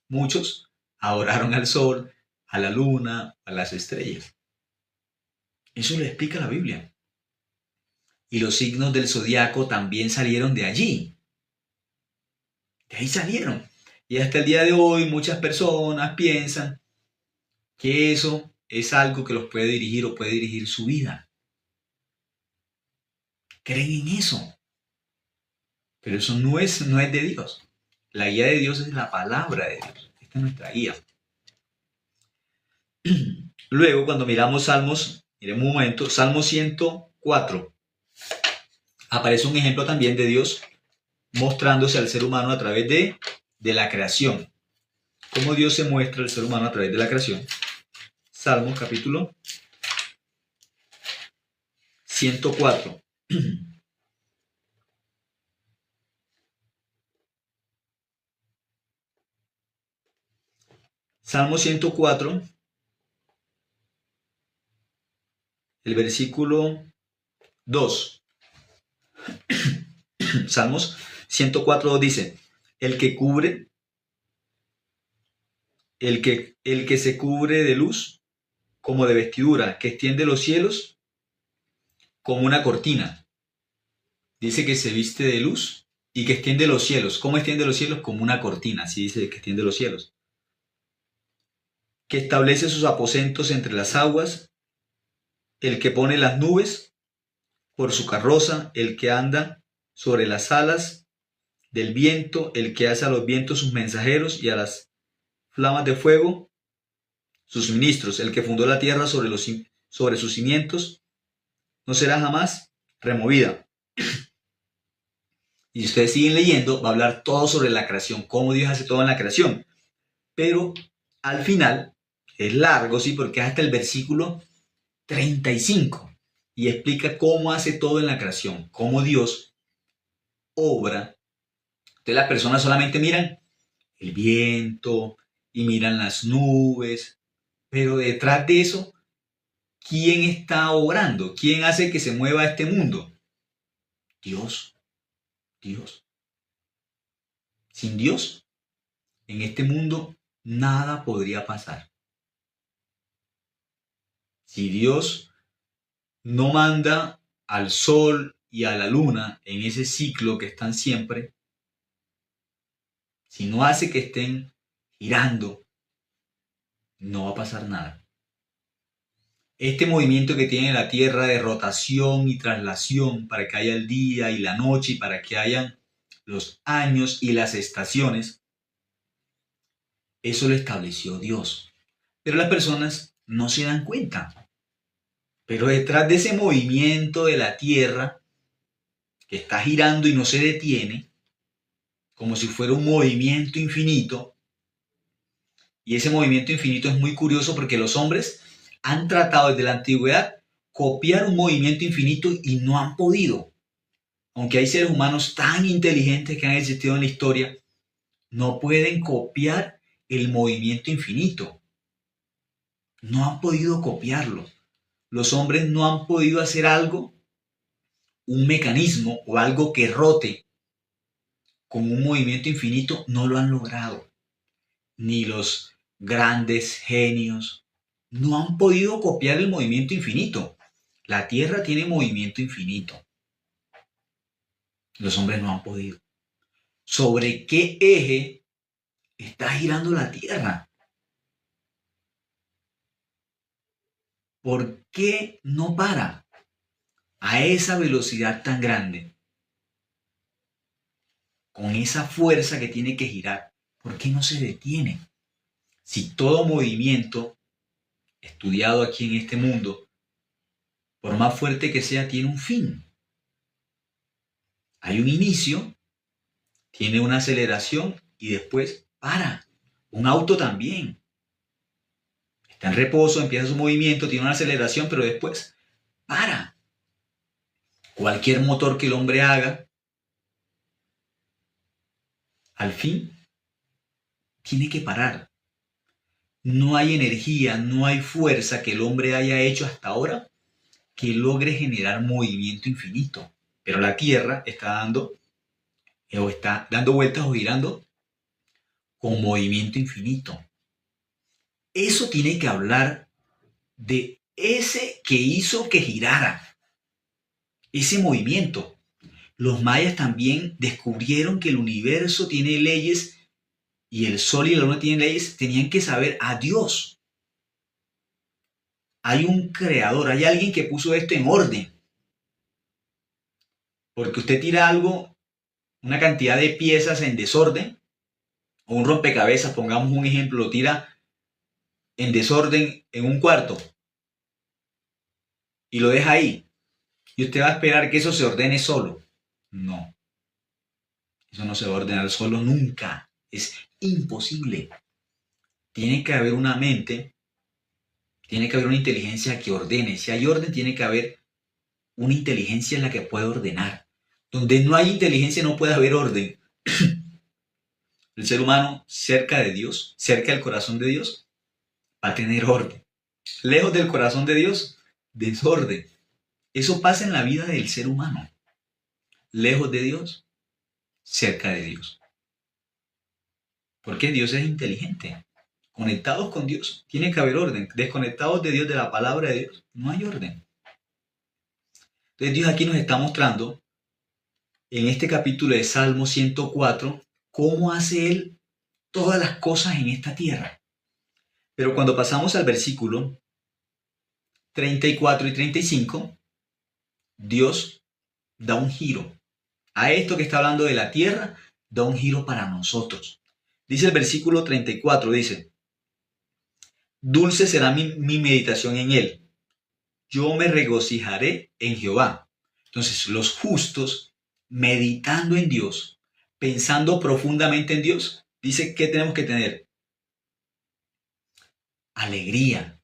muchos adoraron al sol, a la luna, a las estrellas. Eso lo explica la Biblia. Y los signos del zodiaco también salieron de allí. De ahí salieron. Y hasta el día de hoy muchas personas piensan que eso es algo que los puede dirigir o puede dirigir su vida. Creen en eso. Pero eso no es de Dios. La guía de Dios es la palabra de Dios. Esta es nuestra guía. Luego, cuando miramos Salmos, miremos un momento, Salmo 104. Aparece un ejemplo también de Dios mostrándose al ser humano a través de la creación. ¿Cómo Dios se muestra al ser humano a través de la creación? Salmos capítulo 104. Salmo 104, el versículo 2. Salmos 104 dice, el que se cubre de luz como de vestidura, que extiende los cielos como una cortina. Dice que se viste de luz y que extiende los cielos. ¿Cómo extiende los cielos? Como una cortina, así dice que extiende los cielos. Que establece sus aposentos entre las aguas, el que pone las nubes por su carroza, el que anda sobre las alas del viento, el que hace a los vientos sus mensajeros y a las flamas de fuego sus ministros, el que fundó la tierra sobre sus cimientos, no será jamás removida. Y si ustedes siguen leyendo, va a hablar todo sobre la creación, cómo Dios hace todo en la creación. Pero al final, es largo, sí, porque es hasta el versículo 35 y explica cómo hace todo en la creación, cómo Dios obra. Entonces las personas solamente miran el viento y miran las nubes, pero detrás de eso, ¿quién está obrando? ¿Quién hace que se mueva este mundo? Dios, Dios. Sin Dios, en este mundo nada podría pasar. Si Dios no manda al sol y a la luna en ese ciclo que están siempre, si no hace que estén girando, no va a pasar nada. Este movimiento que tiene la Tierra de rotación y traslación para que haya el día y la noche y para que hayan los años y las estaciones, eso lo estableció Dios. Pero las personas no se dan cuenta. Pero detrás de ese movimiento de la Tierra, que está girando y no se detiene, como si fuera un movimiento infinito, y ese movimiento infinito es muy curioso porque los hombres han tratado desde la antigüedad copiar un movimiento infinito y no han podido. Aunque hay seres humanos tan inteligentes que han existido en la historia, no pueden copiar el movimiento infinito. No han podido copiarlo. Los hombres no han podido hacer algo, un mecanismo o algo que rote con un movimiento infinito, no lo han logrado. Ni los grandes genios no han podido copiar el movimiento infinito. La Tierra tiene movimiento infinito. Los hombres no han podido. ¿Sobre qué eje está girando la Tierra? ¿Por qué no para a esa velocidad tan grande? Con esa fuerza que tiene que girar, ¿por qué no se detiene? Si todo movimiento estudiado aquí en este mundo por más fuerte que sea, tiene un fin. Hay un inicio, tiene una aceleración y después para. Un auto también. Está en reposo, empieza su movimiento, tiene una aceleración, pero después para. Cualquier motor que el hombre haga, al fin, tiene que parar. No hay energía, no hay fuerza que el hombre haya hecho hasta ahora que logre generar movimiento infinito. Pero la Tierra está dando vueltas o girando con movimiento infinito. Eso tiene que hablar de ese que hizo que girara, ese movimiento. Los mayas también descubrieron que el universo tiene leyes y el sol y la luna tienen leyes. Tenían que saber a Dios. Hay un creador, hay alguien que puso esto en orden. Porque usted tira algo, una cantidad de piezas en desorden, o un rompecabezas, pongamos un ejemplo, lo tira en desorden en un cuarto y lo deja ahí. Y usted va a esperar que eso se ordene solo. No. Eso no se va a ordenar solo nunca. Es imposible. Tiene que haber una mente, tiene que haber una inteligencia que ordene. Si hay orden, tiene que haber una inteligencia en la que pueda ordenar. Donde no hay inteligencia no puede haber orden. El ser humano cerca de Dios, cerca del corazón de Dios, va a tener orden. Lejos del corazón de Dios, desorden. Eso pasa en la vida del ser humano. Lejos de Dios, cerca de Dios. Porque Dios es inteligente. Conectados con Dios, tiene que haber orden. Desconectados de Dios, de la palabra de Dios, no hay orden. Entonces Dios aquí nos está mostrando, en este capítulo de Salmo 104, cómo hace Él todas las cosas en esta tierra. Pero cuando pasamos al versículo 34 y 35, Dios da un giro. A esto que está hablando de la tierra, da un giro para nosotros. Dice el versículo 34, dice, dulce será mi meditación en él. Yo me regocijaré en Jehová. Entonces, los justos, meditando en Dios, pensando profundamente en Dios, dice que tenemos que tener alegría.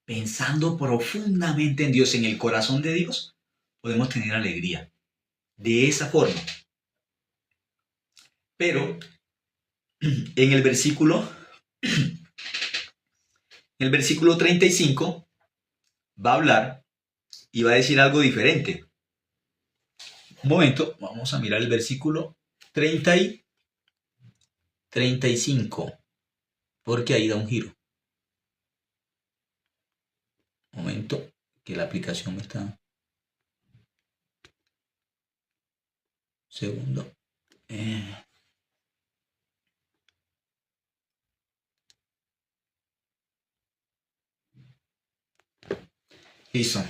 Pensando profundamente en Dios, en el corazón de Dios, podemos tener alegría. De esa forma. Pero en el versículo 35 va a hablar y va a decir algo diferente. Un momento, vamos a mirar el versículo 30 y 35, porque ahí da un giro. Un momento, que la aplicación me está... Segundo. Listo.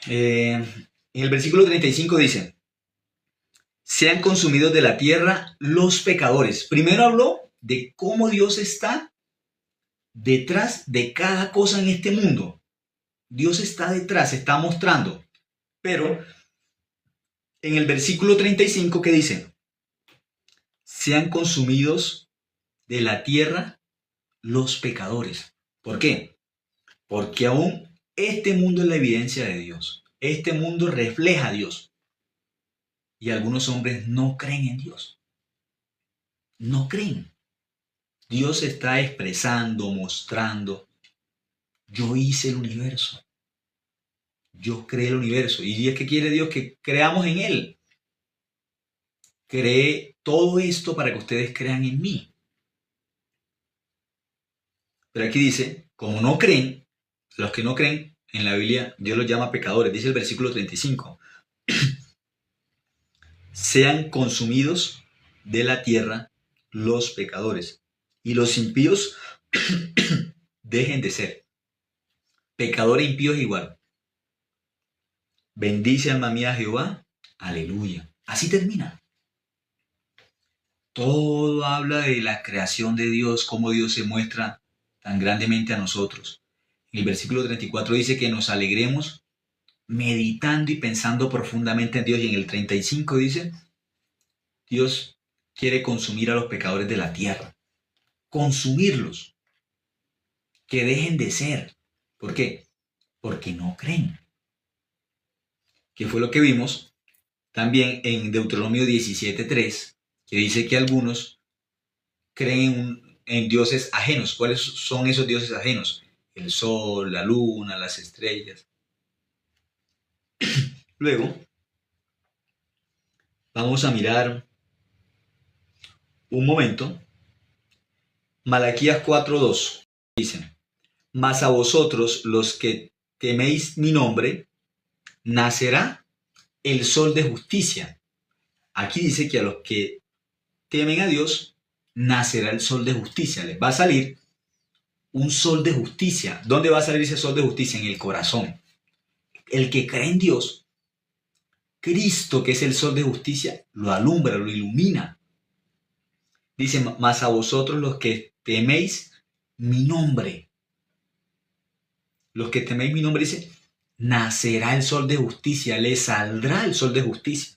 En el versículo 35 dice, sean consumidos de la tierra los pecadores. Primero habló de cómo Dios está detrás de cada cosa en este mundo. Dios está detrás, está mostrando. Pero en el versículo 35, ¿qué dice? Sean consumidos de la tierra los pecadores. ¿Por qué? Porque aún este mundo es la evidencia de Dios. Este mundo refleja a Dios. Y algunos hombres no creen en Dios. No creen. Dios está expresando, mostrando. Yo hice el universo. Yo creé el universo. Y es que quiere Dios que creamos en Él. Creé todo esto para que ustedes crean en mí. Pero aquí dice, como no creen, los que no creen, en la Biblia Dios los llama pecadores. Dice el versículo 35. Sean consumidos de la tierra los pecadores. Y los impíos dejen de ser. Pecador e impío es igual. Bendice alma mía a Jehová. Aleluya. Así termina. Todo habla de la creación de Dios, cómo Dios se muestra tan grandemente a nosotros. En el versículo 34 dice que nos alegremos meditando y pensando profundamente en Dios. Y en el 35 dice, Dios quiere consumir a los pecadores de la tierra. Consumirlos. Que dejen de ser. ¿Por qué? Porque no creen. Que fue lo que vimos también en Deuteronomio 17:3, que dice que algunos creen en dioses ajenos. ¿Cuáles son esos dioses ajenos? El sol, la luna, las estrellas. Luego, vamos a mirar un momento. Malaquías 4:2 dice, mas a vosotros los que teméis mi nombre, nacerá el sol de justicia. Aquí dice que a los que temen a Dios, nacerá el sol de justicia. Les va a salir un sol de justicia. ¿Dónde va a salir ese sol de justicia? En el corazón. El que cree en Dios, Cristo, que es el sol de justicia, lo alumbra, lo ilumina. Dice, mas a vosotros los que teméis mi nombre. Los que teméis mi nombre, dice, nacerá el sol de justicia, le saldrá el sol de justicia.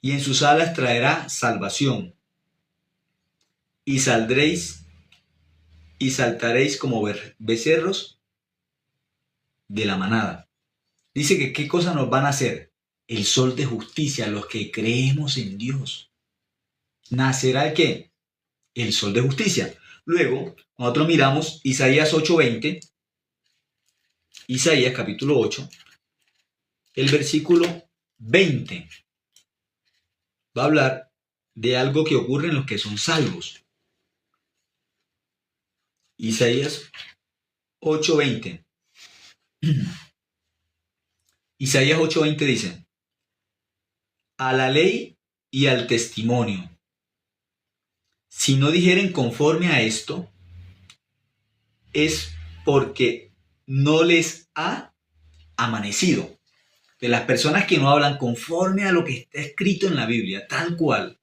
Y en sus alas traerá salvación. Y saldréis y saltaréis como becerros de la manada. Dice que qué cosa nos van a hacer. El sol de justicia, los que creemos en Dios. ¿Nacerá el qué? El sol de justicia. Luego, nosotros miramos Isaías 8:20. Isaías capítulo 8. El versículo 20. Va a hablar de algo que ocurre en los que son salvos. Isaías 8:20. Isaías 8:20 dice, a la ley y al testimonio, si no dijeren conforme a esto, es porque no les ha amanecido. De las personas que no hablan conforme a lo que está escrito en la Biblia, tal cual,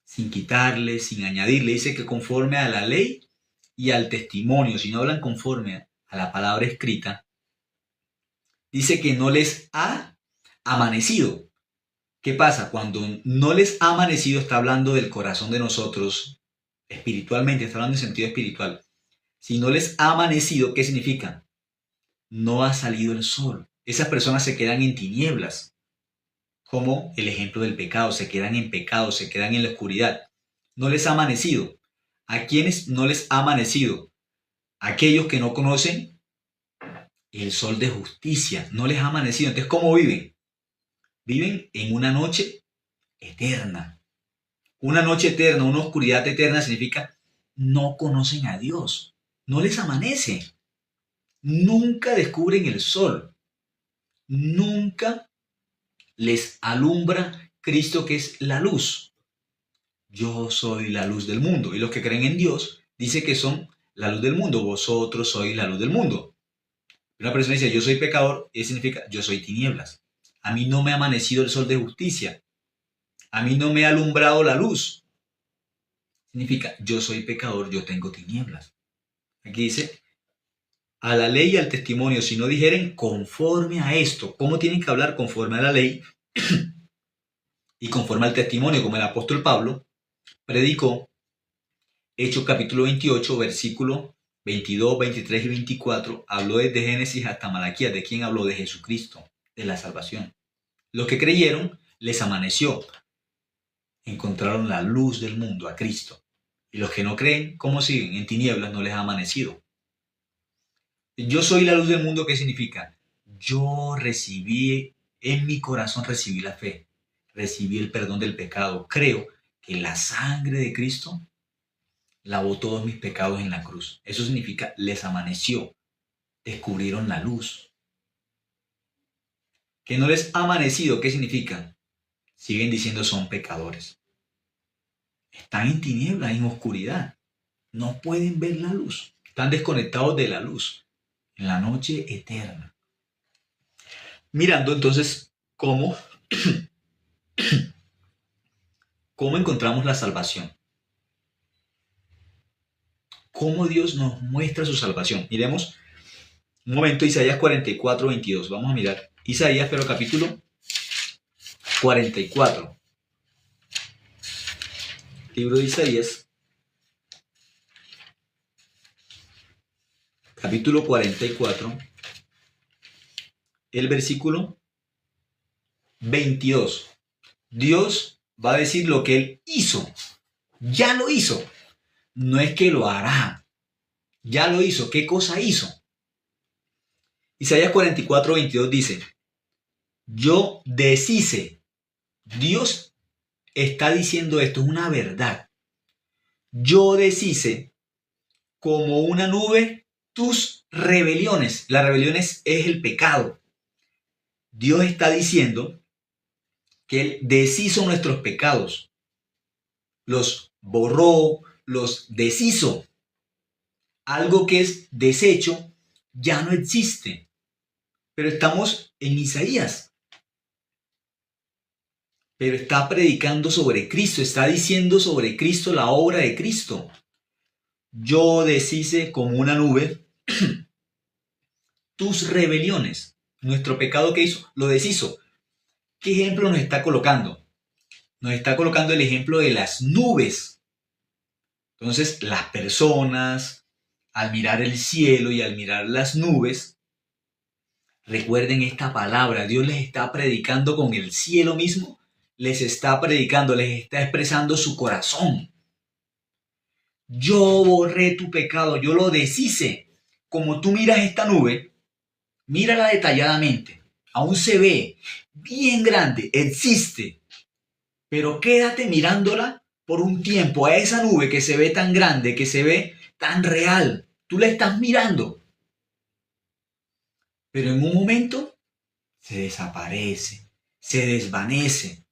sin quitarle, sin añadirle, dice que conforme a la ley y al testimonio, si no hablan conforme a la palabra escrita, dice que no les ha amanecido. ¿Qué pasa? Cuando no les ha amanecido, está hablando del corazón de nosotros espiritualmente, está hablando en sentido espiritual. Si no les ha amanecido, ¿qué significa? No ha salido el sol. Esas personas se quedan en tinieblas, como el ejemplo del pecado, se quedan en pecado, se quedan en la oscuridad. No les ha amanecido. ¿A quiénes no les ha amanecido? Aquellos que no conocen el sol de justicia, no les ha amanecido. Entonces, ¿cómo viven? Viven en una noche eterna. Una noche eterna, una oscuridad eterna significa no conocen a Dios. No les amanece. Nunca descubren el sol. Nunca les alumbra Cristo, que es la luz. Yo soy la luz del mundo. Y los que creen en Dios dice que son la luz del mundo. Vosotros sois la luz del mundo. Una persona dice, yo soy pecador, y eso significa, yo soy tinieblas. A mí no me ha amanecido el sol de justicia. A mí no me ha alumbrado la luz. Significa, yo soy pecador, yo tengo tinieblas. Aquí dice, a la ley y al testimonio, si no dijeren conforme a esto. ¿Cómo tienen que hablar? Conforme a la ley y conforme al testimonio, como el apóstol Pablo predicó. Hechos capítulo 28, versículo 22, 23 y 24, habló desde Génesis hasta Malaquías. ¿De quién habló? De Jesucristo, de la salvación. Los que creyeron, les amaneció. Encontraron la luz del mundo, a Cristo. Y los que no creen, ¿cómo siguen? En tinieblas, no les ha amanecido. Yo soy la luz del mundo, ¿qué significa? Yo recibí, en mi corazón recibí la fe, recibí el perdón del pecado. Creo que la sangre de Cristo lavó todos mis pecados en la cruz. Eso significa, les amaneció, descubrieron la luz. Que no les ha amanecido, ¿qué significa? Siguen diciendo son pecadores. Están en tinieblas, en oscuridad. No pueden ver la luz. Están desconectados de la luz. En la noche eterna. Mirando entonces cómo encontramos la salvación. Cómo Dios nos muestra su salvación. Miremos Un momento, Isaías 44, 22. Vamos a mirar. Isaías, pero capítulo 44. Libro de Isaías, capítulo 44, el versículo 22. Dios va a decir lo que Él hizo. Ya lo hizo. No es que lo hará. Ya lo hizo. ¿Qué cosa hizo? Isaías 44, 22 dice, yo deshice. Dios está diciendo esto, es una verdad. Yo deshice como una nube tus rebeliones. La rebelión es el pecado. Dios está diciendo que Él deshizo nuestros pecados. Los borró, los deshizo. Algo que es deshecho ya no existe. Pero estamos en Isaías. Pero está predicando sobre Cristo, está diciendo sobre Cristo la obra de Cristo. Yo deshice como una nube tus rebeliones. Nuestro pecado que hizo, lo deshizo. ¿Qué ejemplo nos está colocando? Nos está colocando el ejemplo de las nubes. Entonces, las personas, al mirar el cielo y al mirar las nubes, recuerden esta palabra, Dios les está predicando con el cielo mismo, les está predicando, les está expresando su corazón. Yo borré tu pecado, yo lo deshice. Como tú miras esta nube, mírala detalladamente, aún se ve bien grande, existe, pero quédate mirándola por un tiempo a esa nube que se ve tan grande, que se ve tan real. Tú la estás mirando, pero en un momento se desaparece, se desvanece.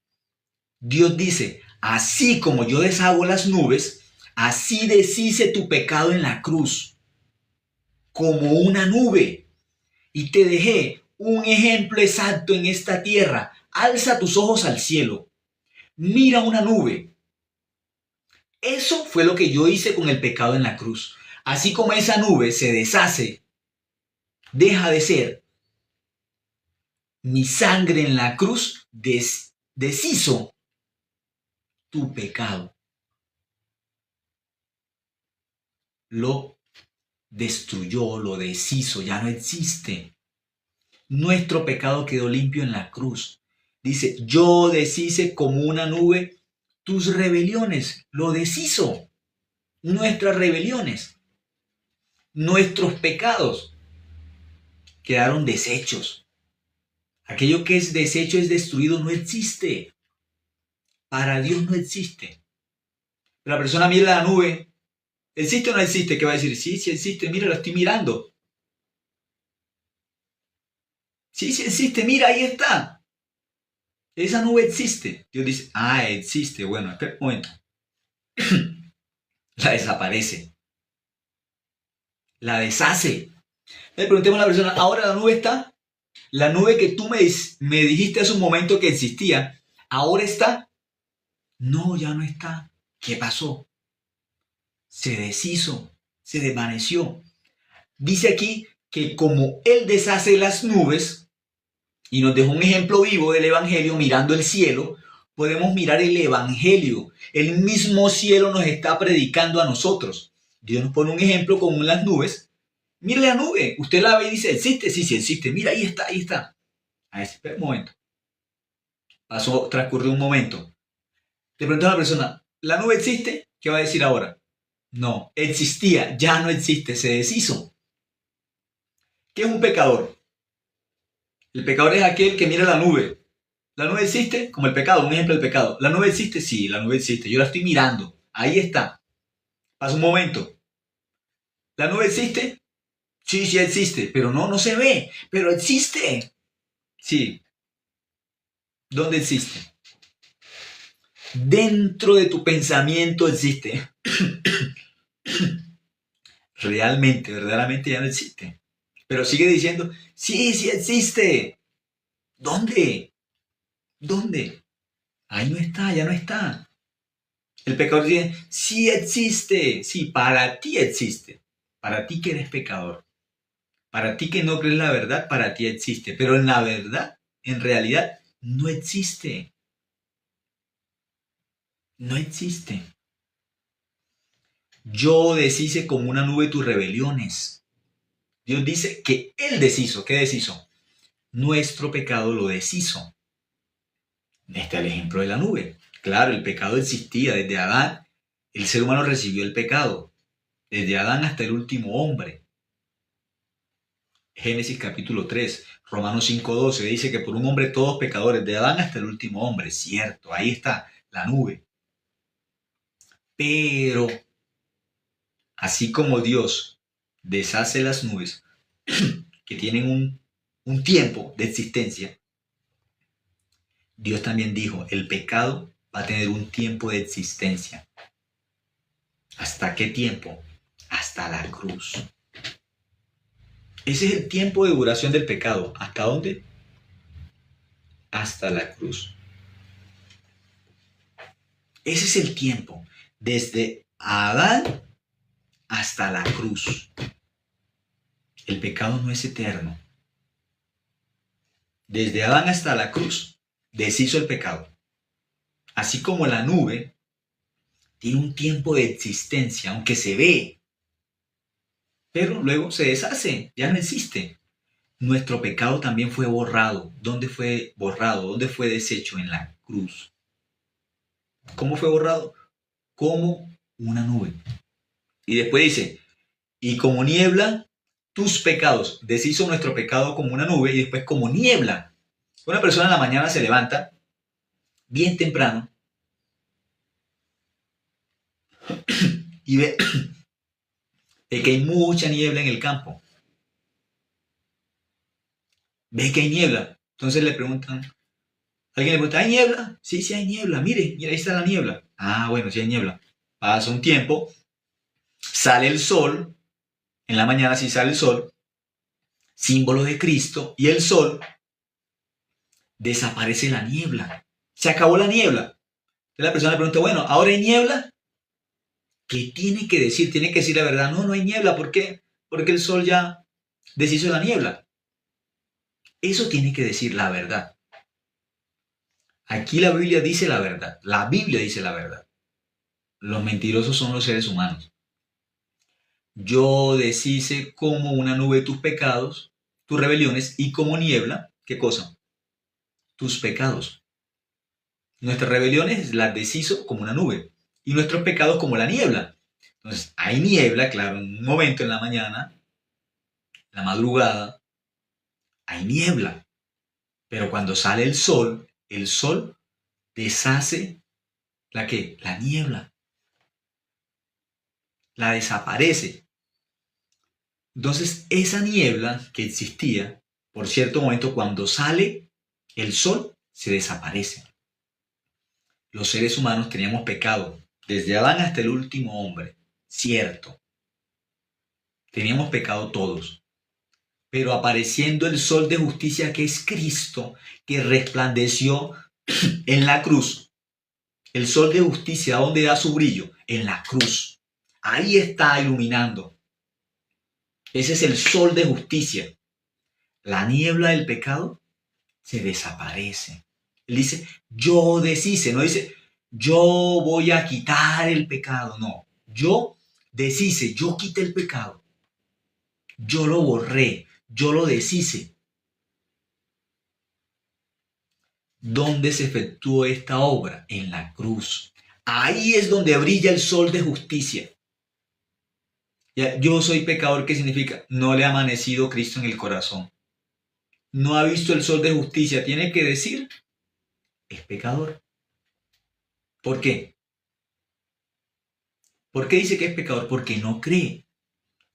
Dios dice, así como yo deshago las nubes, así deshice tu pecado en la cruz, como una nube, y te dejé un ejemplo exacto en esta tierra. Alza tus ojos al cielo, mira una nube. Eso fue lo que yo hice con el pecado en la cruz. Así como esa nube se deshace, deja de ser, mi sangre en la cruz deshizo tu pecado. Lo destruyó, lo deshizo, ya no existe. Nuestro pecado quedó limpio en la cruz. Dice, yo deshice como una nube tus rebeliones, lo deshizo. Nuestras rebeliones, nuestros pecados quedaron deshechos. Aquello que es deshecho, es destruido, no existe. Para Dios no existe. La persona mira la nube, ¿existe o no existe? ¿Qué va a decir? Sí, sí existe, mira, la estoy mirando. Sí, sí existe, mira, ahí está. Esa nube existe. Dios dice, ah, existe. Bueno, espera un momento. La desaparece. La deshace. Le preguntemos a la persona, ¿ahora la nube está? La nube que tú me dijiste hace un momento que existía, ¿ahora está? No, ya no está. ¿Qué pasó? Se deshizo, se desvaneció. Dice aquí que como Él deshace las nubes y nos dejó un ejemplo vivo del Evangelio mirando el cielo, podemos mirar el Evangelio. El mismo cielo nos está predicando a nosotros. Dios nos pone un ejemplo con las nubes. Mire la nube, usted la ve y dice, ¿existe? Sí, sí existe. Mira, ahí está, ahí está. A ver, espera un momento. Transcurrió un momento. Le pregunto a la persona, ¿la nube existe? ¿Qué va a decir ahora? No, existía, ya no existe, se deshizo. ¿Qué es un pecador? El pecador es aquel que mira la nube. ¿La nube existe? Como el pecado, un ejemplo del pecado. ¿La nube existe? Sí, la nube existe. Yo la estoy mirando. Ahí está. Pasa un momento. ¿La nube existe? Sí, sí existe. Pero no se ve. Pero existe. Sí. ¿Dónde existe? Dentro de tu pensamiento existe. Realmente, verdaderamente ya no existe. Pero sigue diciendo, sí, sí existe. ¿Dónde? ¿Dónde? Ahí no está, ya no está. El pecador dice, sí existe, sí, para ti existe. Para ti que eres pecador. Para ti que no crees la verdad, para ti existe. Pero en la verdad, en realidad, no existe. No existe. Yo deshice como una nube tus rebeliones. Dios dice que Él deshizo. ¿Qué deshizo? Nuestro pecado lo deshizo. Este es el ejemplo de la nube. Claro, el pecado existía desde Adán. El ser humano recibió el pecado. Desde Adán hasta el último hombre. Génesis capítulo 3, Romanos 5:12 dice que por un hombre todos pecadores, de Adán hasta el último hombre. Cierto, ahí está la nube. Pero, así como Dios deshace las nubes que tienen un tiempo de existencia, Dios también dijo, el pecado va a tener un tiempo de existencia. ¿Hasta qué tiempo? Hasta la cruz. Ese es el tiempo de duración del pecado. ¿Hasta dónde? Hasta la cruz. Ese es el tiempo. Desde Adán hasta la cruz. El pecado no es eterno. Desde Adán hasta la cruz deshizo el pecado. Así como la nube tiene un tiempo de existencia, aunque se ve, pero luego se deshace, ya no existe. Nuestro pecado también fue borrado. ¿Dónde fue borrado? ¿Dónde fue deshecho? En la cruz. ¿Cómo fue borrado? Como una nube. Y después dice, y como niebla, tus pecados. Deshizo nuestro pecado como una nube y después como niebla. Una persona en la mañana se levanta bien temprano y ve que hay mucha niebla en el campo. Ve que hay niebla. Entonces le preguntan, alguien le pregunta, ¿hay niebla? Sí, sí hay niebla. Mire, ahí está la niebla. Ah, bueno, sí hay niebla. Pasa un tiempo, sale el sol. En la mañana sí sale el sol, símbolo de Cristo, y el sol, desaparece la niebla. Se acabó la niebla. Entonces la persona le pregunta, bueno, ¿ahora hay niebla? ¿Qué tiene que decir? Tiene que decir la verdad. No, no hay niebla. ¿Por qué? Porque el sol ya deshizo la niebla. Eso tiene que decir la verdad. Aquí la Biblia dice la verdad. La Biblia dice la verdad. Los mentirosos son los seres humanos. Yo deshice como una nube tus pecados, tus rebeliones, y como niebla, ¿qué cosa? Tus pecados. Nuestras rebeliones las deshizo como una nube y nuestros pecados como la niebla. Entonces, hay niebla, claro, en un momento en la mañana, en la madrugada, hay niebla. Pero cuando sale el sol deshace ¿la qué? La niebla. La desaparece. Entonces, esa niebla que existía, por cierto momento, cuando sale el sol, se desaparece. Los seres humanos teníamos pecado, desde Adán hasta el último hombre, cierto. Teníamos pecado todos. Pero apareciendo el sol de justicia que es Cristo, que resplandeció en la cruz. El sol de justicia, ¿dónde da su brillo? En la cruz. Ahí está iluminando. Ese es el sol de justicia. La niebla del pecado se desaparece. Él dice, yo deshice, no dice, yo voy a quitar el pecado, no. Yo deshice, yo quité el pecado. Yo lo borré, yo lo deshice. ¿Dónde se efectuó esta obra? En la cruz. Ahí es donde brilla el sol de justicia. Yo soy pecador, ¿qué significa? No le ha amanecido Cristo en el corazón. No ha visto el sol de justicia. Tiene que decir, es pecador. ¿Por qué? ¿Por qué dice que es pecador? Porque no cree.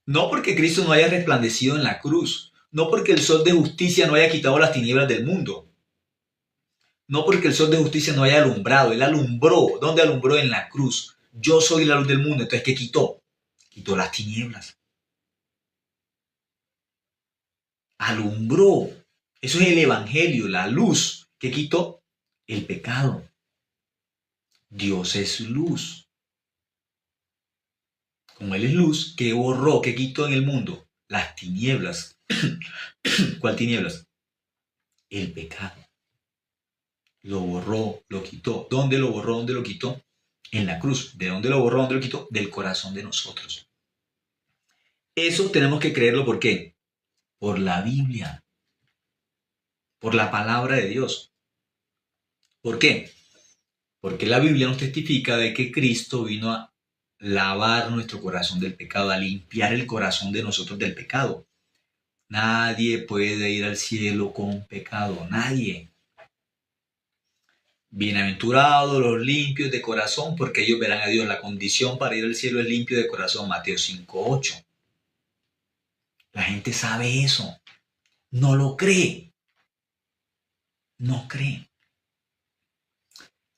No porque Cristo no haya resplandecido en la cruz. No porque el sol de justicia no haya quitado las tinieblas del mundo. No porque el sol de justicia no haya alumbrado. Él alumbró. ¿Dónde alumbró? En la cruz. Yo soy la luz del mundo. Entonces, ¿qué quitó? Quitó las tinieblas. Alumbró. Eso es el evangelio, la luz. ¿Qué quitó? El pecado. Dios es luz. Como Él es luz, ¿qué borró? ¿Qué quitó en el mundo? las tinieblas. ¿Cuál tinieblas? El pecado. Lo borró, lo quitó. ¿Dónde lo borró? ¿Dónde lo quitó? En la cruz. ¿De dónde lo borró? ¿Dónde lo quitó? Del corazón de nosotros. Eso tenemos que creerlo. ¿Por qué? Por la Biblia. Por la palabra de Dios. ¿Por qué? Porque la Biblia nos testifica de que Cristo vino a lavar nuestro corazón del pecado, a limpiar el corazón de nosotros del pecado. Nadie puede ir al cielo con pecado, nadie. Bienaventurados los limpios de corazón, porque ellos verán a Dios. La condición para ir al cielo es limpio de corazón, Mateo 5:8. La gente sabe eso, no lo cree, no cree.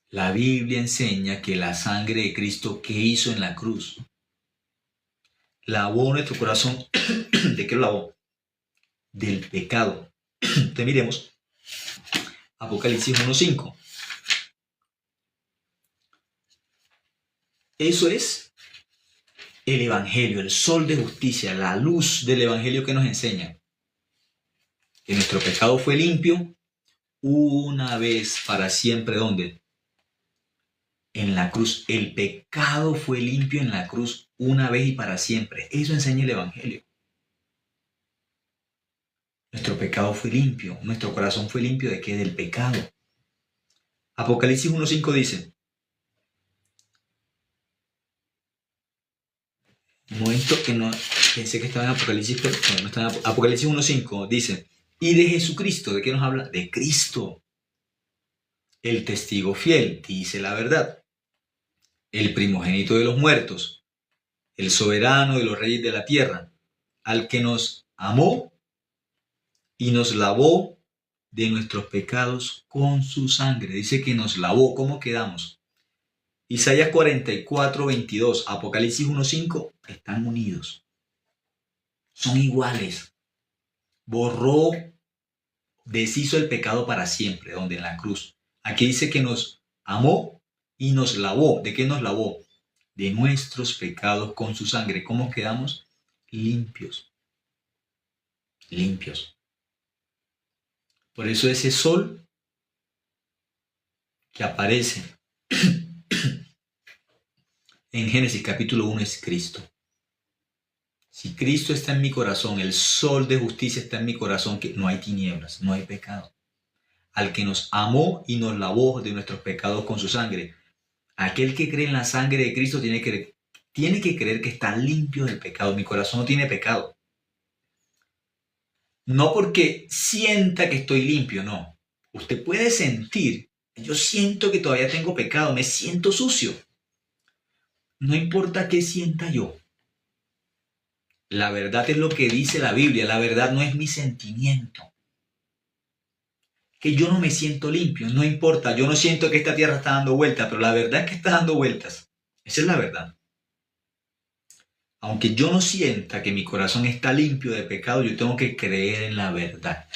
La Biblia enseña que la sangre de Cristo que hizo en la cruz lavó nuestro corazón. ¿De qué lo lavó? Del pecado. Entonces miremos Apocalipsis 1:5. Eso es el Evangelio, el sol de justicia, la luz del Evangelio que nos enseña que nuestro pecado fue limpio una vez para siempre. ¿Dónde? En la cruz. El pecado fue limpio en la cruz una vez y para siempre. Eso enseña el Evangelio. Nuestro pecado fue limpio. Nuestro corazón fue limpio ¿de qué? Del pecado. Apocalipsis 1:5 dice. Un momento que no pensé que estaba en Apocalipsis, pero no está en Apocalipsis 1:5 dice. Y de Jesucristo, ¿de qué nos habla? De Cristo. El testigo fiel, dice la verdad. El primogénito de los muertos. El soberano de los reyes de la tierra. Al que nos amó y nos lavó de nuestros pecados con su sangre. Dice que nos lavó. ¿Cómo quedamos? Isaías 44:22, Apocalipsis 1:5, están unidos. Son iguales. Borró, deshizo el pecado para siempre, donde en la cruz. Aquí dice que nos amó y nos lavó. ¿De qué nos lavó? De nuestros pecados con su sangre. ¿Cómo quedamos? Limpios. Limpios. Por eso ese sol que aparece en Génesis capítulo 1 es Cristo. Si Cristo está en mi corazón, el sol de justicia está en mi corazón, que no hay tinieblas, no hay pecado. Al que nos amó y nos lavó de nuestros pecados con su sangre. Aquel que cree en la sangre de Cristo tiene que creer que está limpio del pecado. Mi corazón no tiene pecado. No porque sienta que estoy limpio, no. Usted puede sentir, yo siento que todavía tengo pecado, me siento sucio. No importa qué sienta yo. La verdad es lo que dice la Biblia. La verdad no es mi sentimiento. Que yo no me siento limpio, no importa. Yo no siento que esta tierra está dando vueltas, pero la verdad es que está dando vueltas. Esa es la verdad. Aunque yo no sienta que mi corazón está limpio de pecado, yo tengo que creer en la verdad.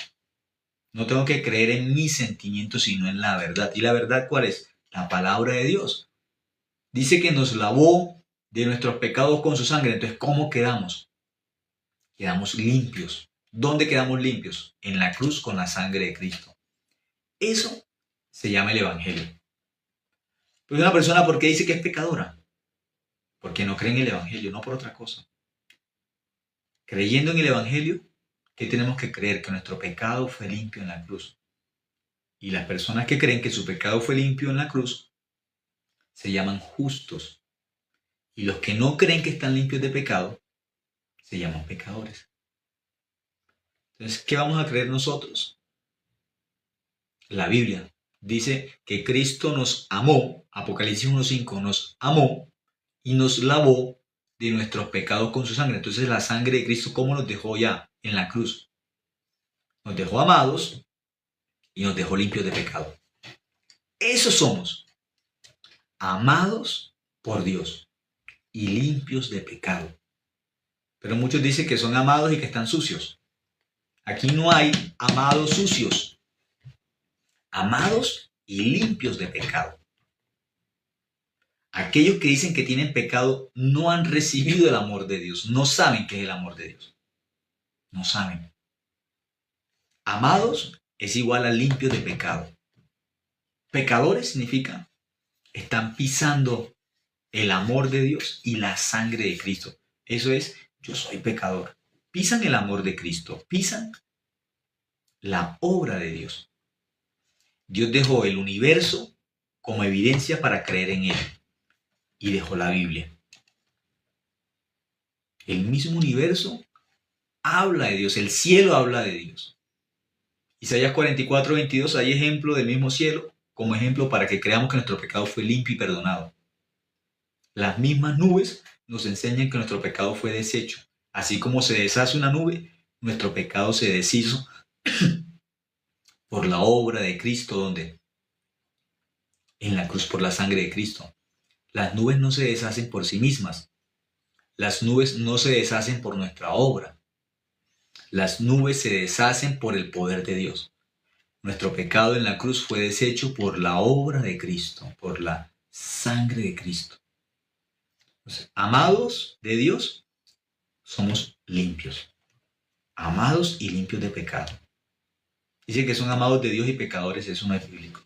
No tengo que creer en mis sentimientos, sino en la verdad. ¿Y la verdad cuál es? La palabra de Dios. Dice que nos lavó de nuestros pecados con su sangre. Entonces, ¿cómo quedamos? Quedamos limpios. ¿Dónde quedamos limpios? En la cruz con la sangre de Cristo. Eso se llama el Evangelio. Pues una persona, ¿por qué dice que es pecadora? Porque no cree en el Evangelio, no por otra cosa. Creyendo en el Evangelio, ¿qué tenemos que creer? Que nuestro pecado fue limpio en la cruz. Y las personas que creen que su pecado fue limpio en la cruz se llaman justos. Y los que no creen que están limpios de pecado se llaman pecadores. Entonces, ¿qué vamos a creer nosotros? La Biblia dice que Cristo nos amó, Apocalipsis 1:5, nos amó y nos lavó de nuestros pecados con su sangre. Entonces la sangre de Cristo, ¿cómo nos dejó ya en la cruz? Nos dejó amados y nos dejó limpios de pecado. Esos somos, amados por Dios y limpios de pecado. Pero muchos dicen que son amados y que están sucios. Aquí no hay amados sucios. Amados y limpios de pecado. Aquellos que dicen que tienen pecado no han recibido el amor de Dios, no saben qué es el amor de Dios. No saben. Amados es igual a limpios de pecado. Pecadores significa están pisando el amor de Dios y la sangre de Cristo. Eso es, yo soy pecador. Pisan el amor de Cristo, pisan la obra de Dios. Dios dejó el universo como evidencia para creer en Él y dejó la Biblia. El mismo universo habla de Dios, el cielo habla de Dios. Isaías 44:22, hay ejemplo del mismo cielo como ejemplo para que creamos que nuestro pecado fue limpio y perdonado. Las mismas nubes nos enseñan que nuestro pecado fue deshecho. Así como se deshace una nube, nuestro pecado se deshizo por la obra de Cristo, donde en la cruz, por la sangre de Cristo. Las nubes no se deshacen por sí mismas. Las nubes no se deshacen por nuestra obra. Las nubes se deshacen por el poder de Dios. Nuestro pecado en la cruz fue deshecho por la obra de Cristo, por la sangre de Cristo. Entonces, amados de Dios, somos limpios. Amados y limpios de pecado. Dice que son amados de Dios y pecadores, eso no es bíblico.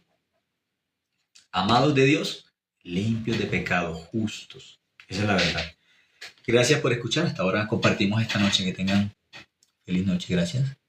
Amados de Dios, limpios de pecado, justos. Esa es la verdad. Gracias por escuchar. Hasta ahora compartimos esta noche. Que tengan feliz noche. Gracias.